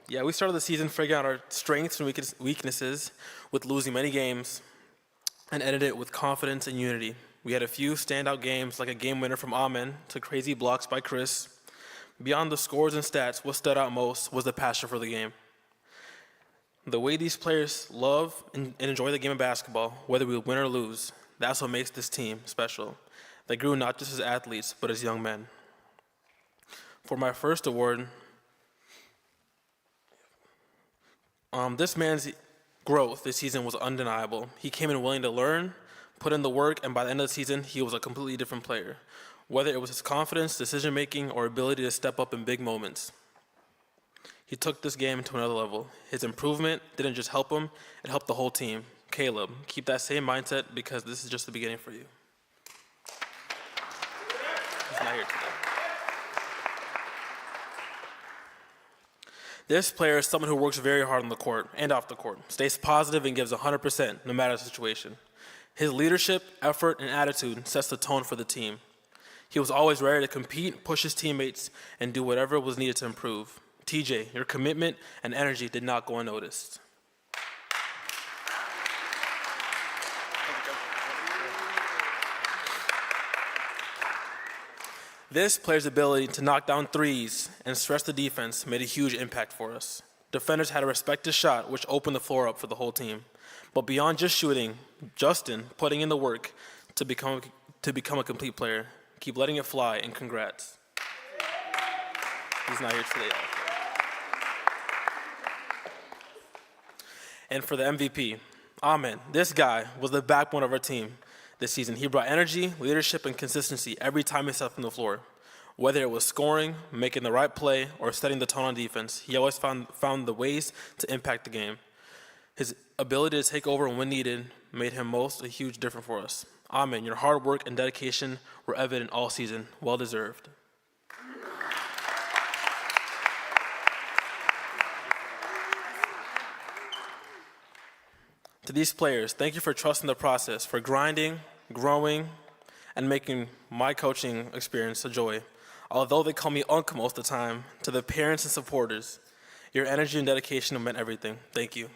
yeah, we started the season figuring out our strengths and weaknesses with losing many games, and ended it with confidence and unity. We had a few standout games, like a game winner from Amen to crazy blocks by Chris. Beyond the scores and stats, what stood out most was the passion for the game. The way these players love and enjoy the game of basketball, whether we win or lose, that's what makes this team special. They grew not just as athletes, but as young men. For my first award, this man's growth this season was undeniable. He came in willing to learn, put in the work, and by the end of the season, he was a completely different player. Whether it was his confidence, decision-making, or ability to step up in big moments. He took this game to another level. His improvement didn't just help him, it helped the whole team. Caleb, keep that same mindset because this is just the beginning for you. He's not here today. This player is someone who works very hard on the court and off the court, stays positive and gives 100% no matter the situation. His leadership, effort, and attitude sets the tone for the team. He was always ready to compete, push his teammates, and do whatever was needed to improve. TJ, your commitment and energy did not go unnoticed. This player's ability to knock down threes and stretch the defense made a huge impact for us. Defenders had to respect his shot, which opened the floor up for the whole team. But beyond just shooting, Justin putting in the work to become a complete player. Keep letting it fly, and congrats. He's not here today. And for the MVP, Amen. This guy was the backbone of our team this season. He brought energy, leadership, and consistency every time he stepped on the floor. Whether it was scoring, making the right play, or setting the tone on defense, he always found the ways to impact the game. His ability to take over when needed made him most a huge difference for us. Amen. Your hard work and dedication were evident all season. Well deserved. To these players, thank you for trusting the process, for grinding, growing, and making my coaching experience a joy. Although they call me Unc most of the time, to the parents and supporters, your energy and dedication meant everything. Thank you.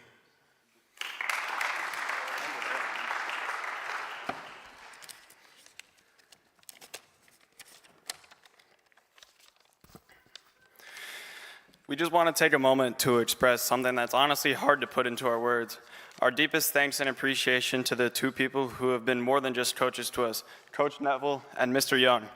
We just want to take a moment to express something that's honestly hard to put into our words. Our deepest thanks and appreciation to the two people who have been more than just coaches to us, Coach Neville and Mr. Young.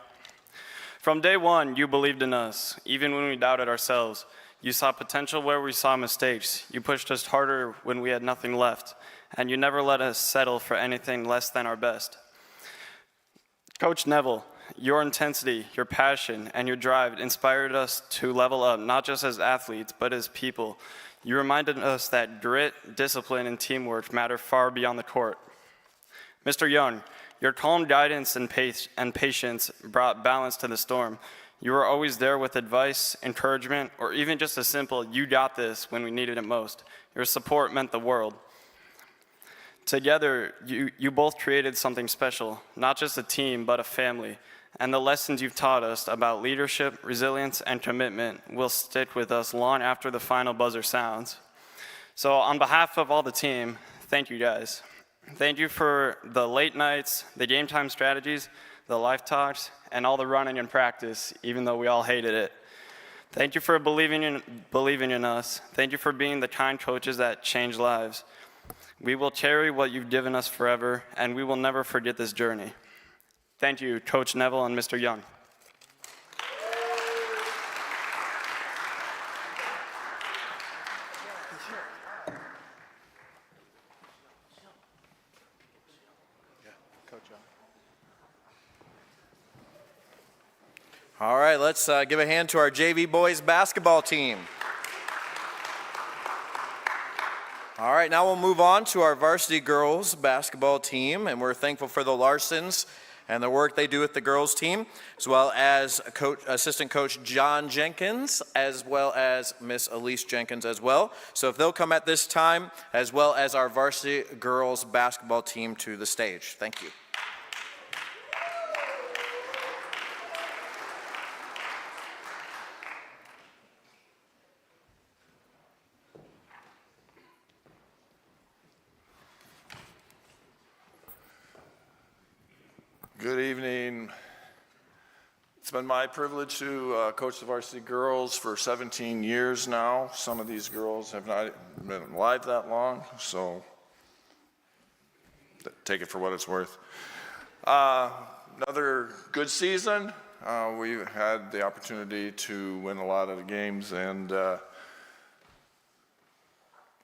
From day one, you believed in us, even when we doubted ourselves. You saw potential where we saw mistakes. You pushed us harder when we had nothing left, and you never let us settle for anything less than our best. Coach Neville, your intensity, your passion, and your drive inspired us to level up, not just as athletes, but as people. You reminded us that grit, discipline, and teamwork matter far beyond the court. Mr. Young, your calm guidance and patience brought balance to the storm. You were always there with advice, encouragement, or even just a simple, "You got this," when we needed it most. Your support meant the world. Together, you both created something special, not just a team, but a family. And the lessons you've taught us about leadership, resilience, and commitment will stick with us long after the final buzzer sounds. So on behalf of all the team, thank you guys. Thank you for the late nights, the game time strategies, the life talks, and all the running in practice, even though we all hated it. Thank you for believing in us. Thank you for being the kind coaches that change lives. We will carry what you've given us forever, and we will never forget this journey. Thank you, Coach Neville and Mr. Young. All right, let's give a hand to our JV boys basketball team. All right, now we'll move on to our varsity girls basketball team, and we're thankful for the Larsons and the work they do with the girls team, as well as assistant coach John Jenkins, as well as Miss Elise Jenkins as well. So if they'll come at this time, as well as our varsity girls basketball team to the stage. Thank you. Good evening. It's been my privilege to coach the varsity girls for 17 years now. Some of these girls have not been alive that long, so take it for what it's worth. Another good season. We had the opportunity to win a lot of the games, and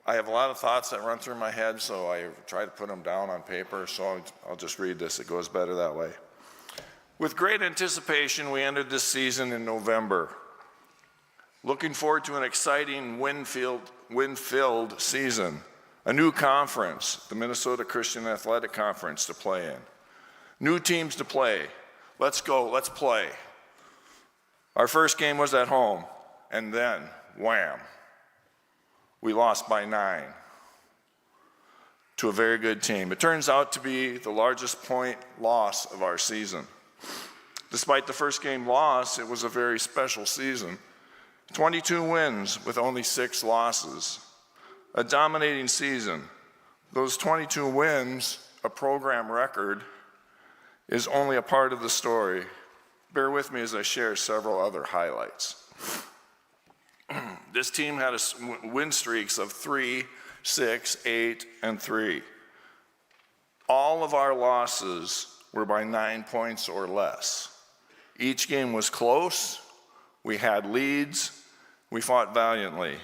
I have a lot of thoughts that run through my head, so I try to put them down on paper, so I'll just read this. It goes better that way. With great anticipation, we entered this season in November. Looking forward to an exciting win-filled season. A new conference, the Minnesota Christian Athletic Conference, to play in. New teams to play. Let's go, let's play. Our first game was at home, and then, wham, we lost by 9 to a very good team. It turns out to be the largest point loss of our season. Despite the first game loss, it was a very special season. 22 wins with only 6 losses. A dominating season. Those 22 wins, a program record, is only a part of the story. Bear with me as I share several other highlights. This team had win streaks of 3, 6, 8, and 3. All of our losses were by 9 points or less. Each game was close. We had leads. We fought valiantly.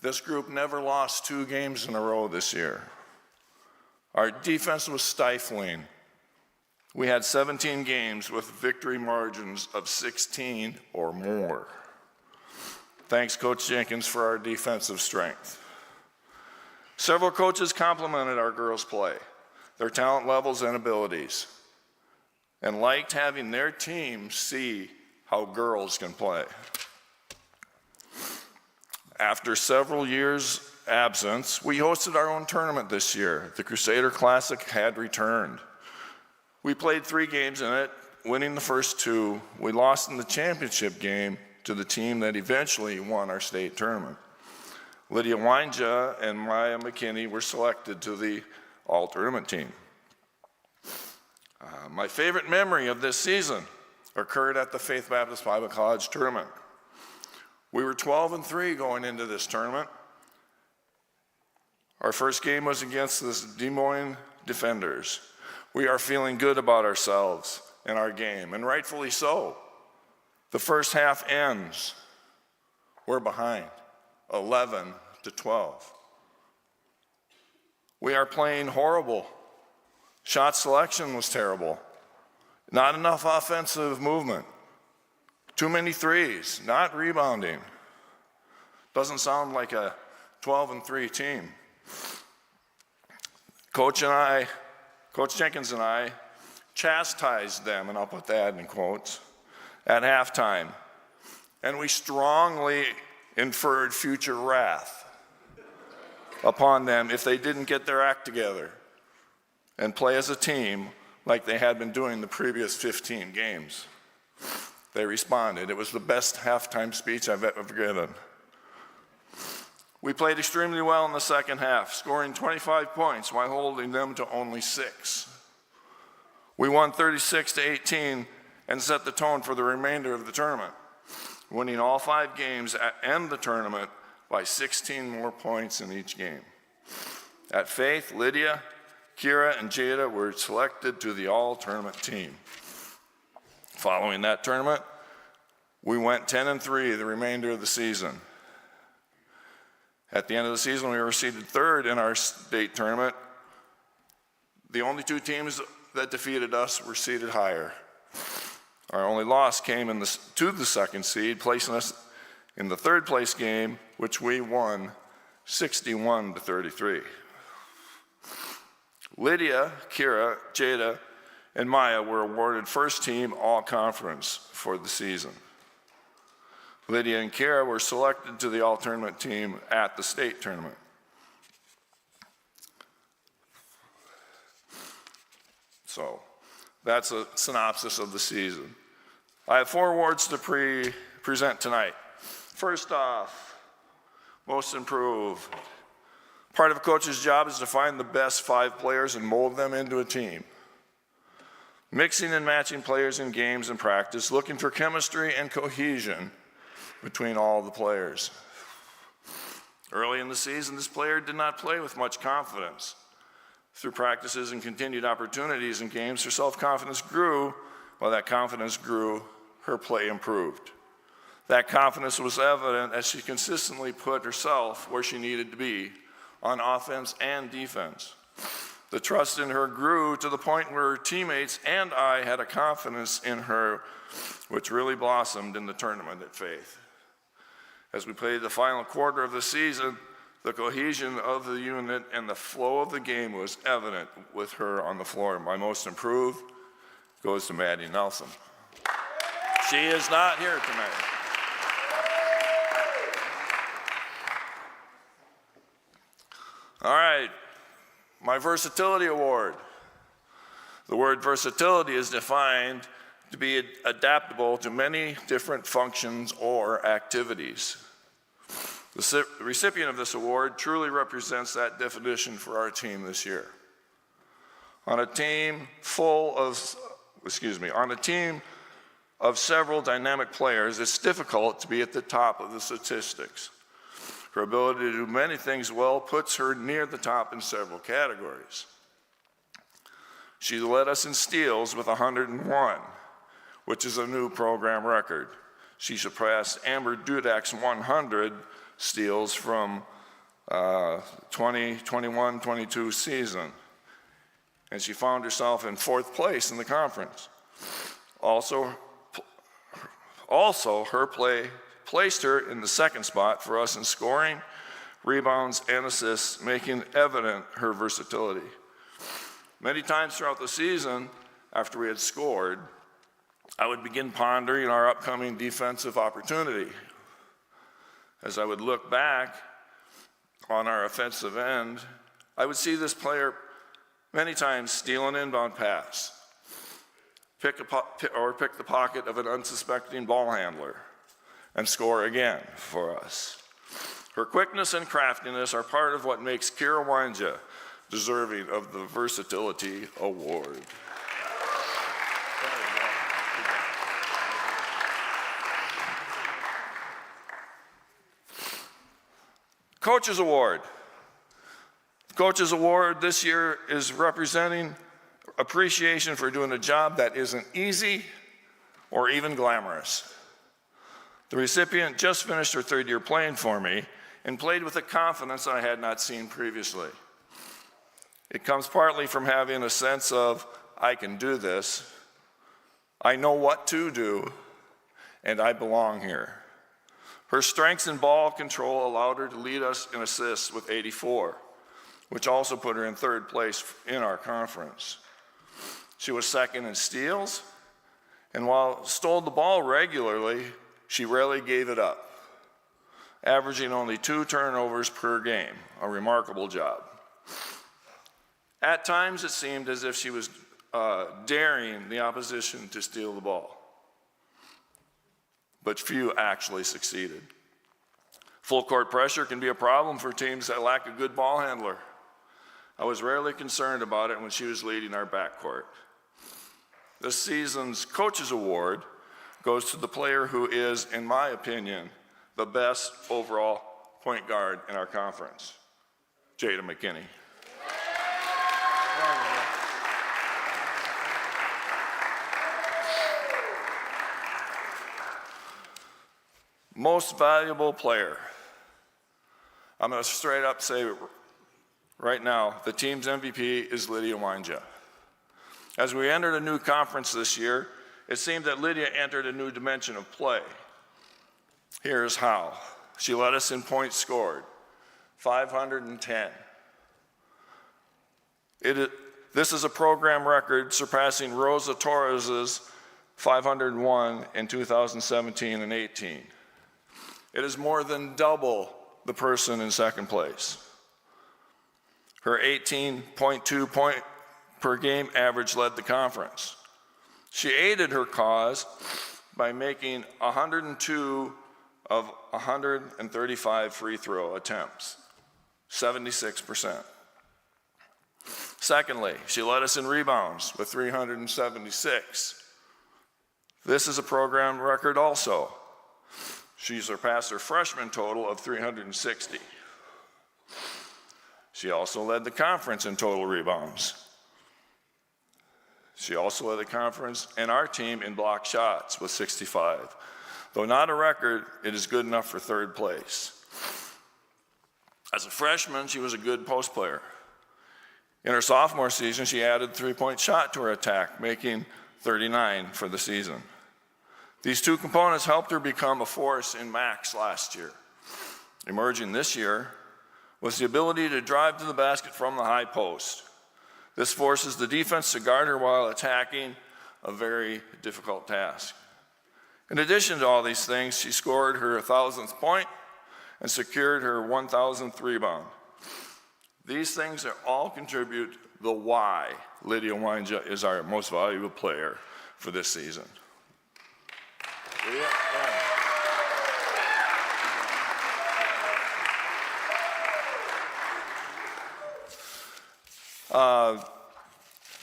This group never lost 2 games in a row this year. Our defense was stifling. We had 17 games with victory margins of 16 or more. Thanks, Coach Jenkins, for our defensive strength. Several coaches complimented our girls' play, their talent levels and abilities, and liked having their team see how girls can play. After several years' absence, we hosted our own tournament this year. The Crusader Classic had returned. We played 3 games in it, winning the first 2. We lost in the championship game to the team that eventually won our state tournament. Lydia Weinja and Maya McKinney were selected to the all-tournament team. My favorite memory of this season occurred at the Faith Baptist Bible College tournament. We were 12-3 going into this tournament. Our first game was against the Des Moines Defenders. We are feeling good about ourselves and our game, and rightfully so. The first half ends. We're behind, 11-12. We are playing horrible. Shot selection was terrible. Not enough offensive movement. Too many threes, not rebounding. Doesn't sound like a 12-3 team. Coach Jenkins and I chastised them, and I'll put that in quotes, at halftime. And we strongly inferred future wrath upon them if they didn't get their act together and play as a team like they had been doing the previous 15 games. They responded. It was the best halftime speech I've ever given. We played extremely well in the second half, scoring 25 points while holding them to only 6. We won 36-18 and set the tone for the remainder of the tournament, winning all 5 games and the tournament by 16 more points in each game. At Faith, Lydia, Kira, and Jada were selected to the all-tournament team. Following that tournament, we went 10-3 the remainder of the season. At the end of the season, we were seeded 3rd in our state tournament. The only 2 teams that defeated us were seeded higher. Our only loss came to the 2nd seed, placing us in the 3rd place game, which we won 61-33. Lydia, Kira, Jada, and Maya were awarded first team all-conference for the season. Lydia and Kira were selected to the all-tournament team at the state tournament. So that's a synopsis of the season. I have 4 awards to present tonight. First off, most improved. Part of a coach's job is to find the best 5 players and mold them into a team. mixing and matching players in games and practice, looking for chemistry and cohesion between all the players. Early in the season, this player did not play with much confidence. Through practices and continued opportunities in games, her self-confidence grew. While that confidence grew, her play improved. That confidence was evident as she consistently put herself where she needed to be, on offense and defense. The trust in her grew to the point where her teammates and I had a confidence in her, which really blossomed in the tournament at Faith. As we played the final quarter of the season, the cohesion of the unit and the flow of the game was evident with her on the floor. My most improved goes to Maddie Nelson. She is not here tonight. All right, my versatility award. The word versatility is defined to be adaptable to many different functions or activities. The recipient of this award truly represents that definition for our team this year. On a team of several dynamic players, it's difficult to be at the top of the statistics. Her ability to do many things well puts her near the top in several categories. She led us in steals with 101, which is a new program record. She surpassed Amber Dudak's 100 steals from 2021-22 season. And she found herself in 4th place in the conference. Also her play placed her in the 2nd spot for us in scoring, rebounds, and assists, making evident her versatility. Many times throughout the season, after we had scored, I would begin pondering our upcoming defensive opportunity. As I would look back on our offensive end, I would see this player many times steal an inbound pass, pick the pocket of an unsuspecting ball handler, and score again for us. Her quickness and craftiness are part of what makes Kira Wanja deserving of the Versatility Award. Coaches Award. The Coaches Award this year is representing appreciation for doing a job that isn't easy or even glamorous. The recipient just finished her 3rd year playing for me and played with a confidence I had not seen previously. It comes partly from having a sense of, I can do this, I know what to do, and I belong here. Her strengths in ball control allowed her to lead us in assists with 84, which also put her in 3rd place in our conference. She was 2nd in steals, and while stole the ball regularly, she rarely gave it up, averaging only 2 turnovers per game, a remarkable job. At times, it seemed as if she was daring the opposition to steal the ball, but few actually succeeded. Full court pressure can be a problem for teams that lack a good ball handler. I was rarely concerned about it when she was leading our backcourt. This season's Coaches Award goes to the player who is, in my opinion, the best overall point guard in our conference, Jada McKinney. Most valuable player. I'm going to straight up say right now, the team's MVP is Lydia Wanja. As we entered a new conference this year, it seemed that Lydia entered a new dimension of play. Here's how. She led us in points scored, 510. This is a program record surpassing Rosa Torres's 501 in 2017 and 18. It is more than double the person in 2nd place. Her 18.2 point per game average led the conference. She aided her cause by making 102 of 135 free throw attempts, 76%. Secondly, she led us in rebounds with 376. This is a program record also. She surpassed her freshman total of 360. She also led the conference in total rebounds. She also led the conference and our team in block shots with 65. Though not a record, it is good enough for third place. As a freshman, she was a good post player. In her sophomore season, she added three-point shot to her attack, making 39 for the season. These two components helped her become a force in MACs last year. Emerging this year was the ability to drive to the basket from the high post. This forces the defense to guard her while attacking, a very difficult task. In addition to all these things, she scored her 1,000th point and secured her 1,000th rebound. These things all contribute the why Lydia Wynja is our most valuable player for this season.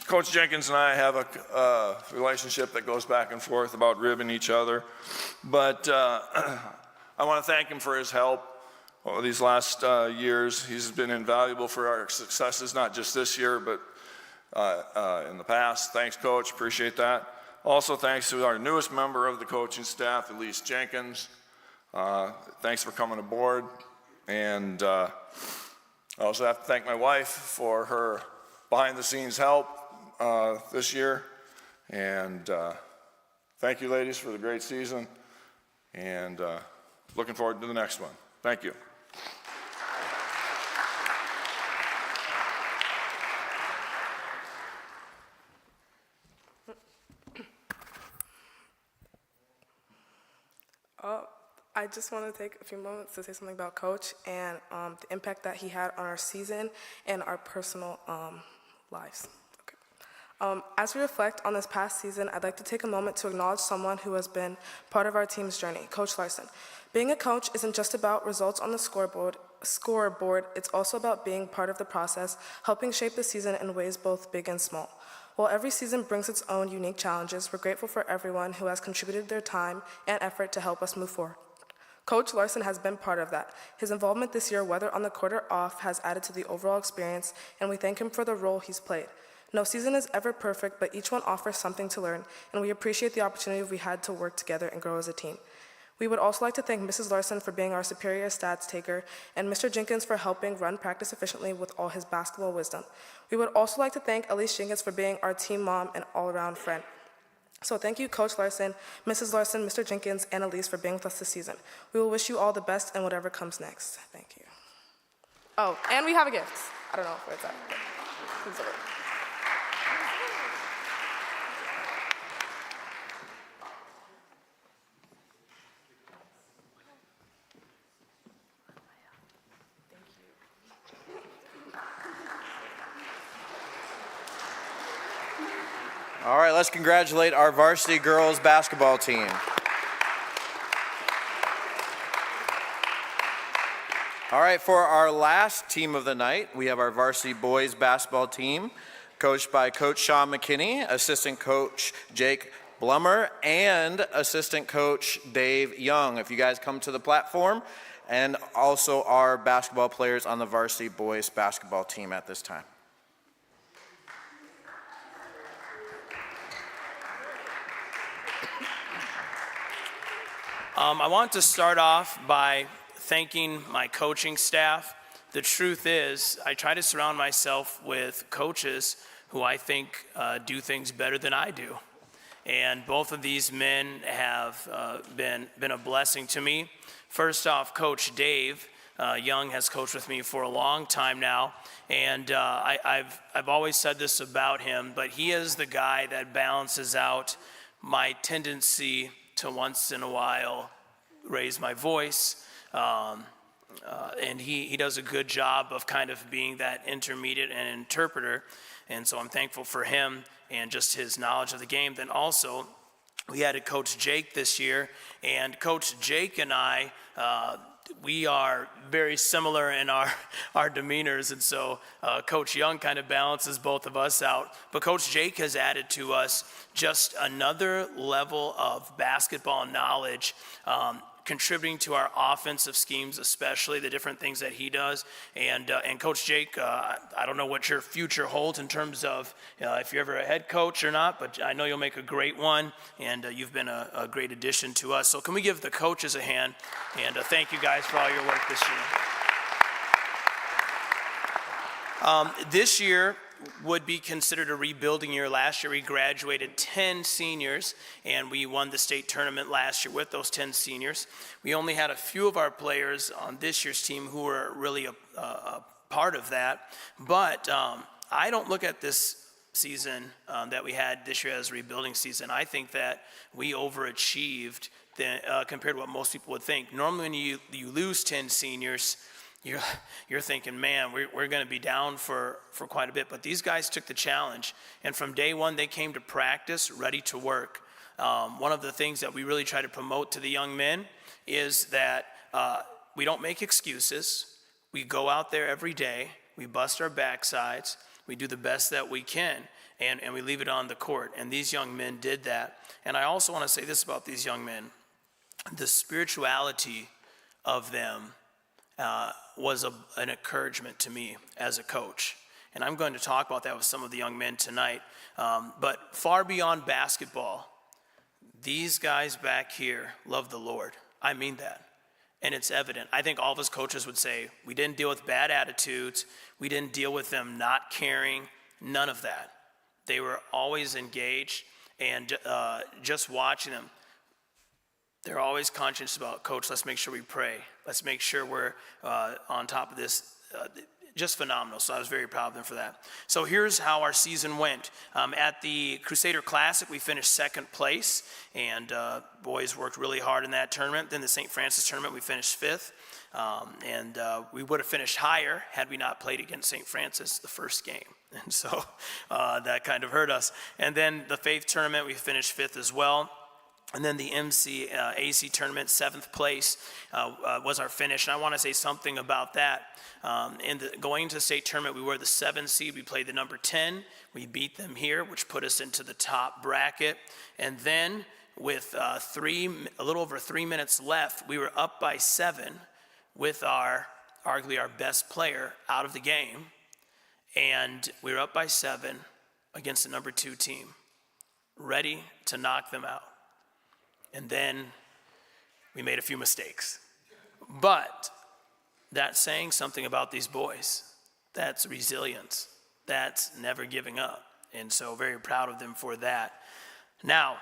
Coach Jenkins and I have a relationship that goes back and forth about ribbing each other, but I want to thank him for his help over these last years. He's been invaluable for our successes, not just this year, but in the past. Thanks, Coach. Appreciate that. Also, thanks to our newest member of the coaching staff, Elise Jenkins. Thanks for coming aboard. And I also have to thank my wife for her behind-the-scenes help this year. And thank you, ladies, for the great season. And looking forward to the next one. Thank you. I just want to take a few moments to say something about Coach and the impact that he had on our season and our personal lives. Okay. As we reflect on this past season, I'd like to take a moment to acknowledge someone who has been part of our team's journey, Coach Larson. Being a coach isn't just about results on the scoreboard, it's also about being part of the process, helping shape the season in ways both big and small. While every season brings its own unique challenges, we're grateful for everyone who has contributed their time and effort to help us move forward. Coach Larson has been part of that. His involvement this year, whether on the court or off, has added to the overall experience, and we thank him for the role he's played. No season is ever perfect, but each one offers something to learn, and we appreciate the opportunity we had to work together and grow as a team. We would also like to thank Mrs. Larson for being our superior stats taker, and Mr. Jenkins for helping run practice efficiently with all his basketball wisdom. We would also like to thank Elise Jenkins for being our team mom and all-around friend. So thank you, Coach Larson, Mrs. Larson, Mr. Jenkins, and Elise for being with us this season. We will wish you all the best in whatever comes next. Thank you. Oh, and we have a gift. I don't know where it's at. It's over. All right, let's congratulate our varsity girls basketball team. All right, for our last team of the night, we have our varsity boys basketball team, coached by Coach Sean McKinney, assistant coach Jake Blummer, and assistant coach Dave Young. If you guys come to the platform, and also our basketball players on the varsity boys basketball team at this time. I want to start off by thanking my coaching staff. The truth is, I try to surround myself with coaches who I think do things better than I do. And both of these men have been a blessing to me. First off, Coach Dave Young has coached with me for a long time now. And I've always said this about him, but he is the guy that balances out my tendency to once in a while raise my voice. And he does a good job of kind of being that intermediate and interpreter. And so I'm thankful for him and just his knowledge of the game. Then also, we had a Coach Jake this year, and Coach Jake and I we are very similar in our demeanors, and so Coach Young kind of balances both of us out. But Coach Jake has added to us just another level of basketball knowledge, contributing to our offensive schemes, especially the different things that he does. And Coach Jake, I don't know what your future holds in terms of if you're ever a head coach or not, but I know you'll make a great one, and you've been a great addition to us. So can we give the coaches a hand, and thank you guys for all your work this year. This year would be considered a rebuilding year. Last year we graduated 10 seniors, and we won the state tournament last year with those 10 seniors. We only had a few of our players on this year's team who were really a part of that, but I don't look at this season that we had this year as a rebuilding season. I think that we overachieved compared to what most people would think. Normally when you lose 10 seniors, you're thinking, man, we're going to be down for quite a bit. But these guys took the challenge, and from day one, they came to practice ready to work. One of the things that we really try to promote to the young men is that we don't make excuses. We go out there every day. We bust our backsides. We do the best that we can, and we leave it on the court. And these young men did that. And I also want to say this about these young men. The spirituality of them was an encouragement to me as a coach. And I'm going to talk about that with some of the young men tonight. But far beyond basketball, these guys back here love the Lord. I mean that. And it's evident. I think all of us coaches would say, we didn't deal with bad attitudes. We didn't deal with them not caring. None of that. They were always engaged. And just watching them, they're always conscious about, Coach, let's make sure we pray. Let's make sure we're on top of this. Just phenomenal. So I was very proud of them for that. So here's how our season went. At the Crusader Classic, we finished second place, and boys worked really hard in that tournament. Then the St. Francis tournament, we finished fifth, and we would have finished higher had we not played against St. Francis the first game. And so that kind of hurt us. And then the Faith tournament, we finished fifth as well. And then the AC tournament, seventh place was our finish. And I want to say something about that. Going into the state tournament, we were the 7th seed. We played the number 10. We beat them here, which put us into the top bracket. And then with a little over 3 minutes left, we were up by 7 with arguably our best player out of the game. And we were up by 7 against the number 2 team, ready to knock them out. And then we made a few mistakes. But that's saying something about these boys. That's resilience. That's never giving up. And so very proud of them for that. Now,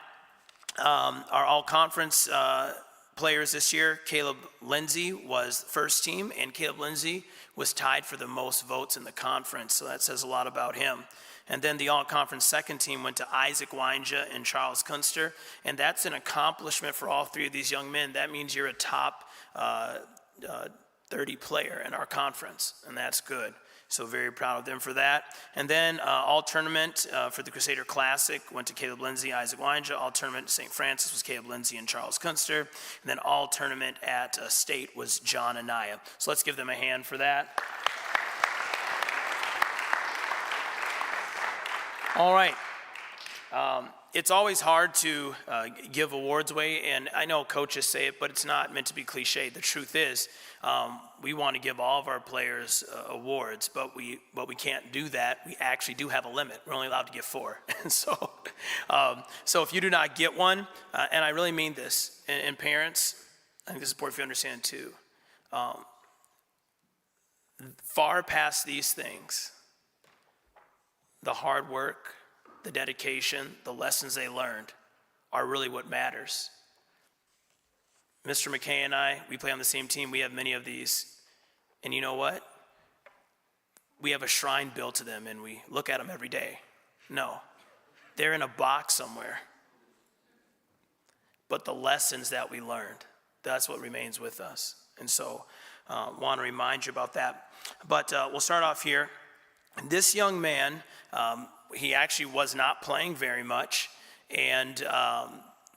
our all-conference players this year, Caleb Lindsay was first team, and Caleb Lindsay was tied for the most votes in the conference. So that says a lot about him. And then the all-conference second team went to Isaac Weinja and Charles Kunster, and that's an accomplishment for all three of these young men. That means you're a top 30 player in our conference, and that's good. So very proud of them for that. And then all-tournament for the Crusader Classic went to Caleb Lindsay, Isaac Weinja. All-tournament St. Francis was Caleb Lindsay and Charles Kunster. And then all-tournament at State was John Anaya. So let's give them a hand for that. All right. It's always hard to give awards away, and I know coaches say it, but it's not meant to be cliche. The truth is, we want to give all of our players awards, but we can't do that. We actually do have a limit. We're only allowed to give 4. And so if you do not get one, and I really mean this, and parents, I think this is important if you understand too, far past these things, the hard work, the dedication, the lessons they learned are really what matters. Mr. McKay and I, we play on the same team. We have many of these. And you know what? We have a shrine built to them, and we look at them every day. No, they're in a box somewhere. But the lessons that we learned, that's what remains with us. And so want to remind you about that. But we'll start off here. This young man, he actually was not playing very much, and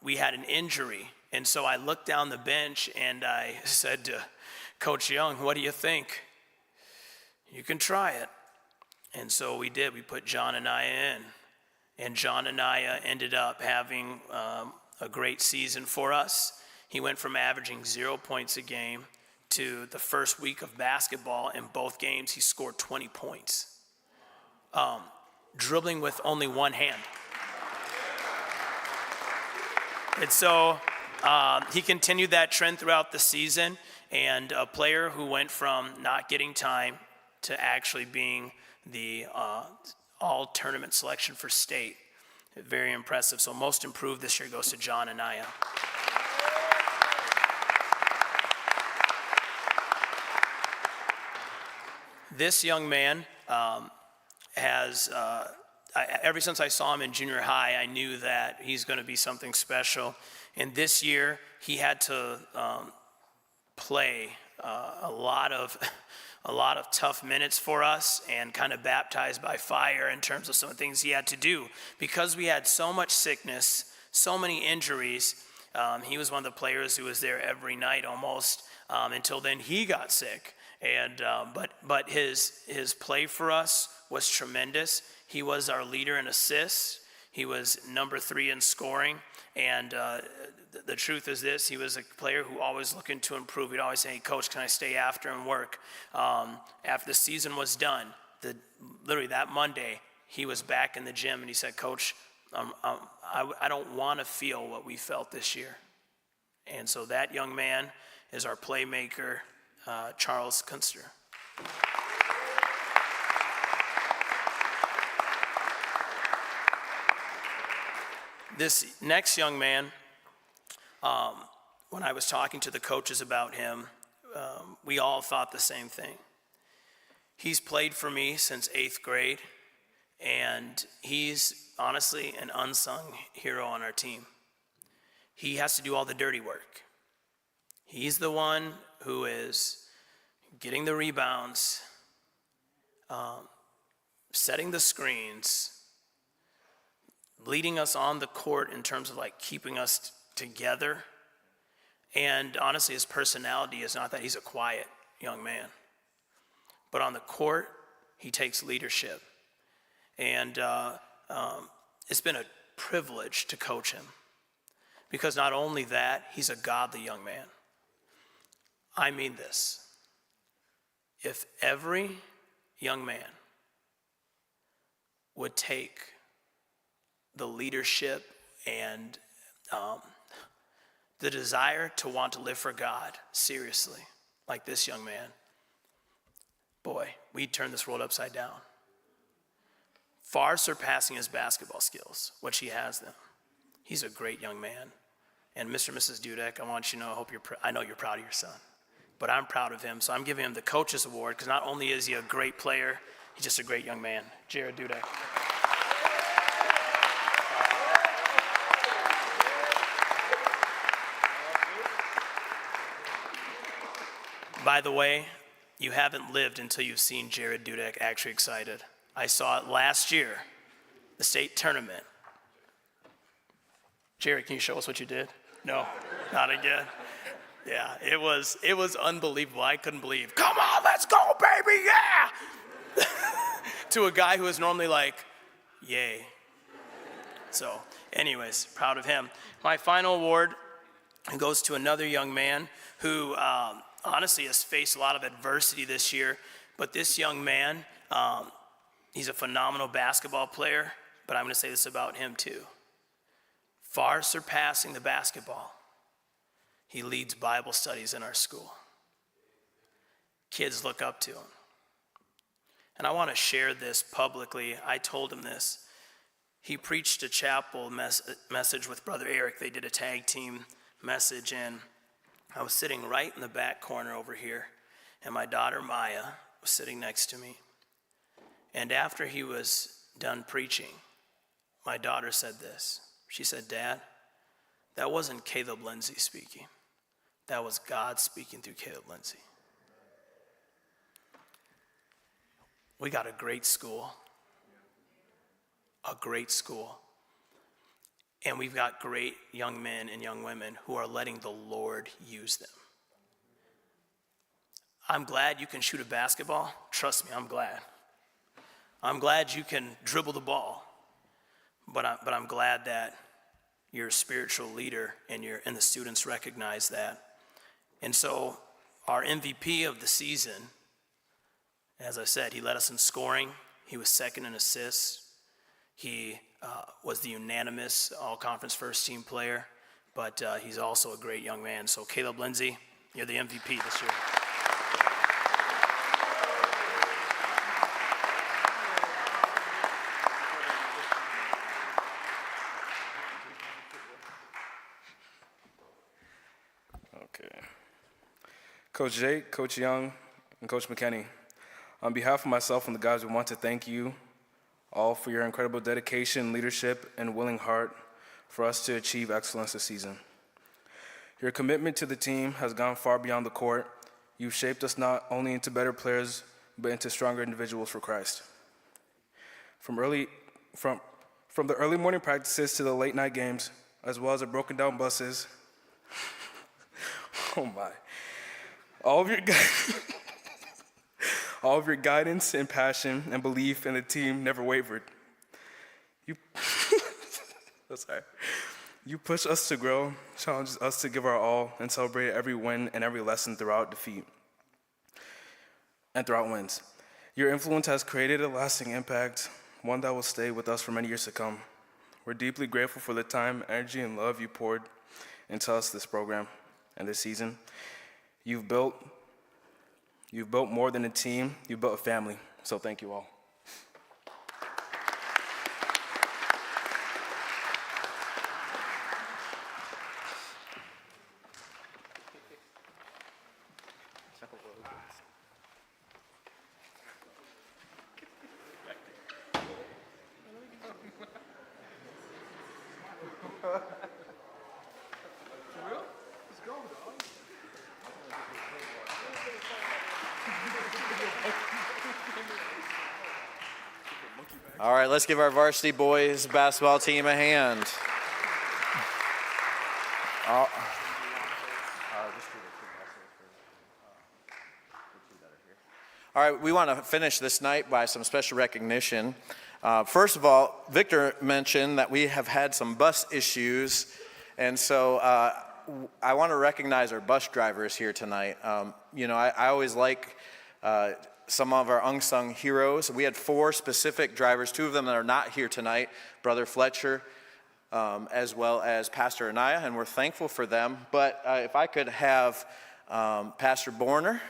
we had an injury And so I looked down the bench and I said to Coach Young, what do you think? You can try it. And so we did. We put John Anaya in. And John Anaya ended up having a great season for us. He went from averaging 0 points a game to the first week of basketball. In both games, he scored 20 points, dribbling with only one hand. And so he continued that trend throughout the season, and a player who went from not getting time to actually being the all-tournament selection for state. Very impressive. So most improved this year goes to John Anaya. This young man has, ever since I saw him in junior high, I knew that he's going to be something special. And this year, he had to play a lot of tough minutes for us and kind of baptized by fire in terms of some of the things he had to do. Because we had so much sickness, so many injuries, he was one of the players who was there every night almost until then he got sick. And but his play for us was tremendous. He was our leader in assists. He was number 3 in scoring. And the truth is this, he was a player who always looking to improve. He'd always say, hey, Coach, can I stay after and work? After the season was done, literally that Monday, he was back in the gym and he said, Coach, I don't want to feel what we felt this year. And so that young man is our playmaker, Charles Kunster. This next young man, when I was talking to the coaches about him, we all thought the same thing. He's played for me since 8th grade, and he's honestly an unsung hero on our team. He has to do all the dirty work. He's the one who is getting the rebounds, setting the screens, leading us on the court in terms of like keeping us together. And honestly, his personality is not that he's a quiet young man. But on the court, he takes leadership. And it's been a privilege to coach him. Because not only that, he's a godly young man. I mean this. If every young man would take the leadership and the desire to want to live for God seriously, like this young man, boy, we'd turn this world upside down. Far surpassing his basketball skills, which he has them. He's a great young man. And Mr. and Mrs. Dudek, I want you to know, I know you're proud of your son. But I'm proud of him, so I'm giving him the Coach's Award, because not only is he a great player, he's just a great young man. Jared Dudek. By the way, you haven't lived until you've seen Jared Dudek actually excited. I saw it last year, the state tournament. Jared, can you show us what you did? No, not again. Yeah, it was unbelievable. I couldn't believe, come on, let's go, baby, yeah! To a guy who is normally like, yay. So, anyways, proud of him. My final award goes to another young man who honestly has faced a lot of adversity this year, but this young man, he's a phenomenal basketball player, but I'm going to say this about him too. Far surpassing the basketball, he leads Bible studies in our school. Kids look up to him. And I want to share this publicly. I told him this. He preached a chapel message with Brother Eric. They did a tag team message, and I was sitting right in the back corner over here, and my daughter Maya was sitting next to me. And after he was done preaching, my daughter said this. She said, Dad, that wasn't Caleb Lindsay speaking. That was God speaking through Caleb Lindsay. We got a great school. A great school. And we've got great young men and young women who are letting the Lord use them. I'm glad you can shoot a basketball. Trust me, I'm glad. I'm glad you can dribble the ball. But I'm glad that you're a spiritual leader and the students recognize that. And so our MVP of the season, as I said, he led us in scoring. He was second in assists. He was the unanimous all-conference first-team player, but he's also a great young man. So Caleb Lindsay, you're the MVP this year. Okay. Coach Jake, Coach Young, and Coach McKinney, on behalf of myself and the guys, we want to thank you all for your incredible dedication, leadership, and willing heart for us to achieve excellence this season. Your commitment to the team has gone far beyond the court. You've shaped us not only into better players, but into stronger individuals for Christ. From the early morning practices to the late night games, as well as the broken down buses, oh my, all of your guidance and passion and belief in the team never wavered. You push us to grow, challenge us to give our all, and celebrate every win and every lesson throughout defeat and throughout wins. Your influence has created a lasting impact, one that will stay with us for many years to come. We're deeply grateful for the time, energy, and love you poured into us this program and this season. You've built more than a team, you've built a family, so thank you all. All right, let's give our varsity boys basketball team a hand. All right, we want to finish this night by some special recognition. First of all, Victor mentioned that we have had some bus issues, and so I want to recognize our bus drivers here tonight. I always like some of our unsung heroes. We had 4 specific drivers, 2 of them that are not here tonight, Brother Fletcher, as well as Pastor Anaya, and we're thankful for them. But if I could have Pastor Borner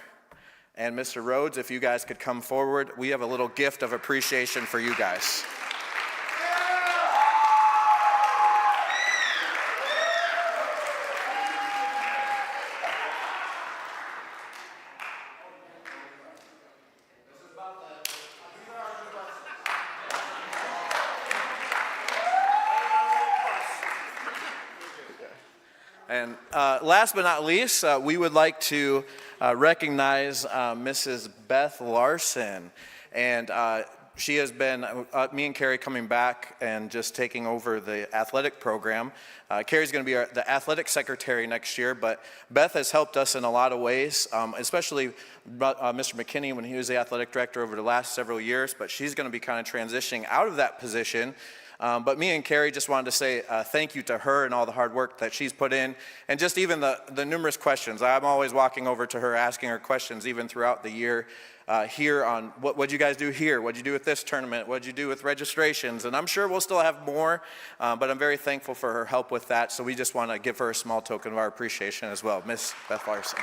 and Mr. Rhodes, if you guys could come forward, we have a little gift of appreciation for you guys. And last but not least, we would like to recognize Mrs. Beth Larson. And she has been, me and Carrie coming back and just taking over the athletic program. Carrie's going to be the athletic secretary next year, but Beth has helped us in a lot of ways, especially Mr. McKinney when he was the athletic director over the last several years, but she's going to be kind of transitioning out of that position. But me and Carrie just wanted to say thank you to her and all the hard work that she's put in, and just even the numerous questions. I'm always walking over to her, asking her questions even throughout the year here on what'd you guys do here? What'd you do with this tournament? What'd you do with registrations? And I'm sure we'll still have more, but I'm very thankful for her help with that. So we just want to give her a small token of our appreciation as well. Miss Beth Larson.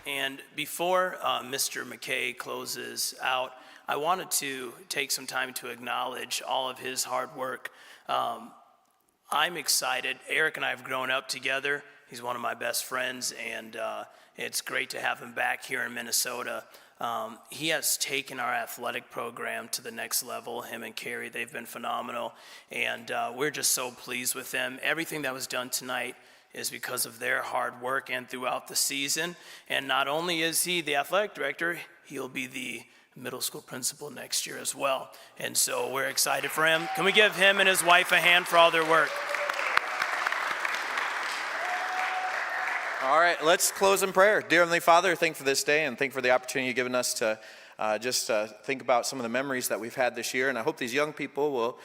And before Mr. McKay closes out, I wanted to take some time to acknowledge all of his hard work. I'm excited. Eric and I have grown up together. He's one of my best friends, and it's great to have him back here in Minnesota. He has taken our athletic program to the next level. Him and Carrie, they've been phenomenal, and we're just so pleased with them. Everything that was done tonight is because of their hard work and throughout the season. And not only is he the athletic director, he'll be the middle school principal next year as well. And so we're excited for him. Can we give him and his wife a hand for all their work? All right, let's close in prayer. Dear Heavenly Father, thank you for this day and thank you for the opportunity you've given us to just think about some of the memories that we've had this year. And I hope these young people will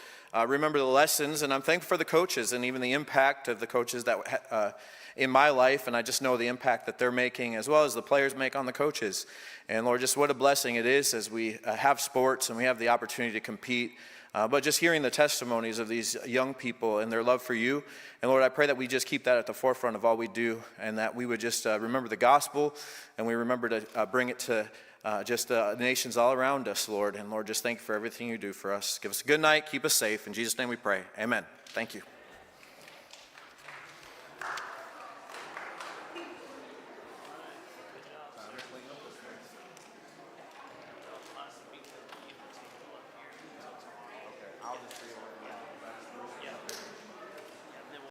remember the lessons. And I'm thankful for the coaches and even the impact of the coaches that in my life. And I just know the impact that they're making as well as the players make on the coaches. And Lord, just what a blessing it is as we have sports and we have the opportunity to compete. But just hearing the testimonies of these young people and their love for you. And Lord, I pray that we just keep that at the forefront of all we do and that we would just remember the gospel and we remember to bring it to just nations all around us, Lord. And Lord, just thank you for everything you do for us. Give us a good night. Keep us safe. In Jesus' name we pray. Amen. Thank you. I'll just